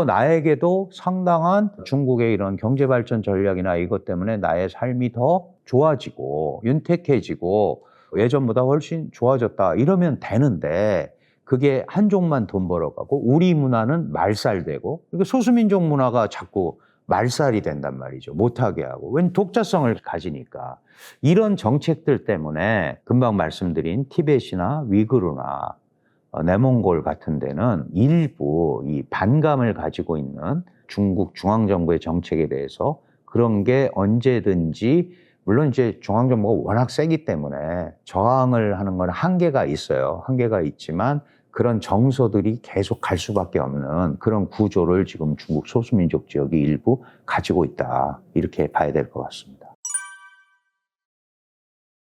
나에게도 상당한 중국의 이런 경제발전 전략이나 이것 때문에 나의 삶이 더 좋아지고 윤택해지고 예전보다 훨씬 좋아졌다, 이러면 되는데, 그게 한족만 돈 벌어가고 우리 문화는 말살되고, 소수민족 문화가 자꾸 말살이 된단 말이죠. 못하게 하고. 웬 독자성을 가지니까. 이런 정책들 때문에 금방 말씀드린 티벳이나 위구르나 내몽골 같은 데는 일부 이 반감을 가지고 있는 중국 중앙정부의 정책에 대해서 그런 게 언제든지, 물론 이제 중앙정부가 워낙 세기 때문에 저항을 하는 건 한계가 있어요. 한계가 있지만 그런 정서들이 계속 갈 수밖에 없는 그런 구조를 지금 중국 소수민족 지역이 일부 가지고 있다, 이렇게 봐야 될 것 같습니다.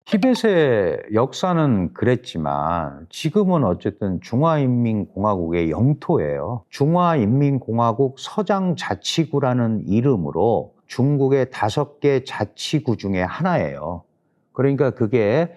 티벳의 역사는 그랬지만 지금은 어쨌든 중화인민공화국의 영토예요. 중화인민공화국 서장자치구라는 이름으로 중국의 5개 자치구 중에 하나예요. 그러니까 그게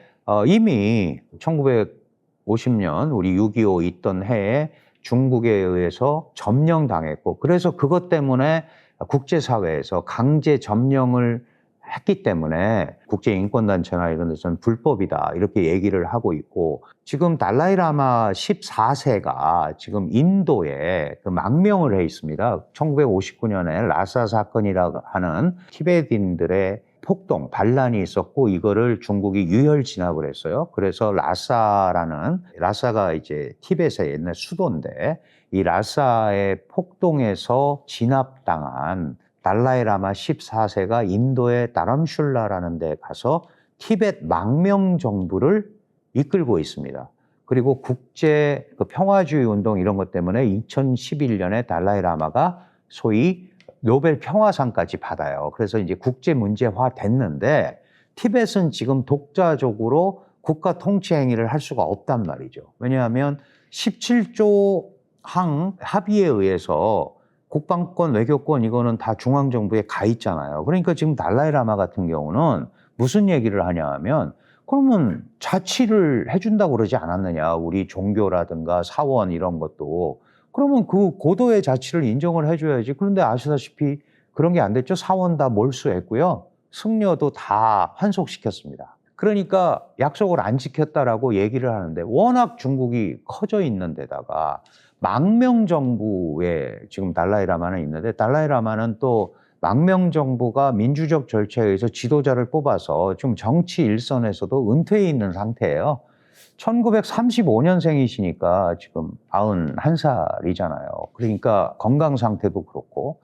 이미 1950년 우리 6.25 있던 해에 중국에 의해서 점령당했고, 그래서 그것 때문에 국제사회에서 강제 점령을 했기 때문에 국제인권단체나 이런 데서는 불법이다, 이렇게 얘기를 하고 있고, 지금 달라이라마 14세가 지금 인도에 그 망명을 해 있습니다. 1959년에 라사 사건이라고 하는 티베트인들의 폭동, 반란이 있었고 이거를 중국이 유혈 진압을 했어요. 그래서 라사가 이제 티벳의 옛날 수도인데 이 라사의 폭동에서 진압당한 달라이라마 14세가 인도의 다람슐라라는 데 가서 티벳 망명 정부를 이끌고 있습니다. 그리고 국제 평화주의 운동 이런 것 때문에 2011년에 달라이라마가 소위 노벨 평화상까지 받아요. 그래서 이제 국제 문제화 됐는데 티벳은 지금 독자적으로 국가 통치 행위를 할 수가 없단 말이죠. 왜냐하면 17조 항 합의에 의해서 국방권, 외교권 이거는 다 중앙정부에 가 있잖아요. 그러니까 지금 달라이라마 같은 경우는 무슨 얘기를 하냐 하면 그러면 자치를 해준다고 그러지 않았느냐. 우리 종교라든가 사원 이런 것도. 그러면 그 고도의 자치를 인정을 해줘야지. 그런데 아시다시피 그런 게 안 됐죠. 사원 다 몰수했고요. 승려도 다 환속시켰습니다. 그러니까 약속을 안 지켰다라고 얘기를 하는데 워낙 중국이 커져 있는 데다가 망명정부에 지금 달라이라마는 있는데 달라이라마는 또 망명정부가 민주적 절차에 의해서 지도자를 뽑아서 좀 정치 일선에서도 은퇴해 있는 상태예요. 1935년생이시니까 지금 91살이잖아요. 그러니까 건강 상태도 그렇고.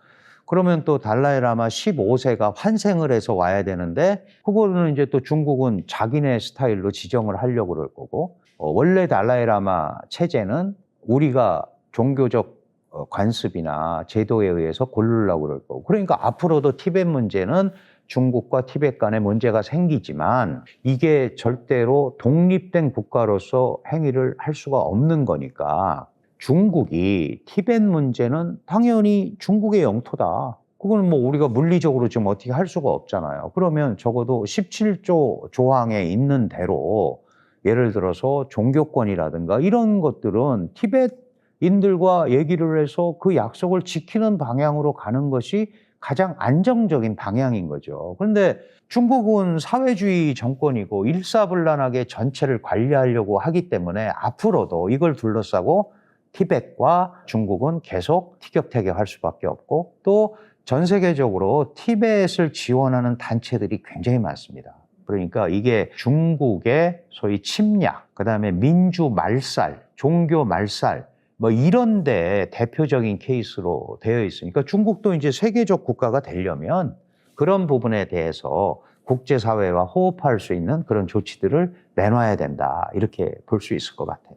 그러면 또 달라이라마 15세가 환생을 해서 와야 되는데 그거는 이제 또 중국은 자기네 스타일로 지정을 하려고 그럴 거고 원래 달라이라마 체제는 우리가 종교적 관습이나 제도에 의해서 고르려고 그럴 거고 그러니까 앞으로도 티벳 문제는 중국과 티벳 간에 문제가 생기지만 이게 절대로 독립된 국가로서 행위를 할 수가 없는 거니까 중국이 티벳 문제는 당연히 중국의 영토다. 그건 뭐 우리가 물리적으로 지금 어떻게 할 수가 없잖아요. 그러면 적어도 17조 조항에 있는 대로 예를 들어서 종교권이라든가 이런 것들은 티벳인들과 얘기를 해서 그 약속을 지키는 방향으로 가는 것이 가장 안정적인 방향인 거죠. 그런데 중국은 사회주의 정권이고 일사불란하게 전체를 관리하려고 하기 때문에 앞으로도 이걸 둘러싸고 티벳과 중국은 계속 티격태격할 수밖에 없고 또 전 세계적으로 티벳을 지원하는 단체들이 굉장히 많습니다. 그러니까 이게 중국의 소위 침략, 그다음에 민주 말살, 종교 말살 뭐 이런 데 대표적인 케이스로 되어 있으니까 중국도 이제 세계적 국가가 되려면 그런 부분에 대해서 국제사회와 호흡할 수 있는 그런 조치들을 내놔야 된다. 이렇게 볼 수 있을 것 같아요.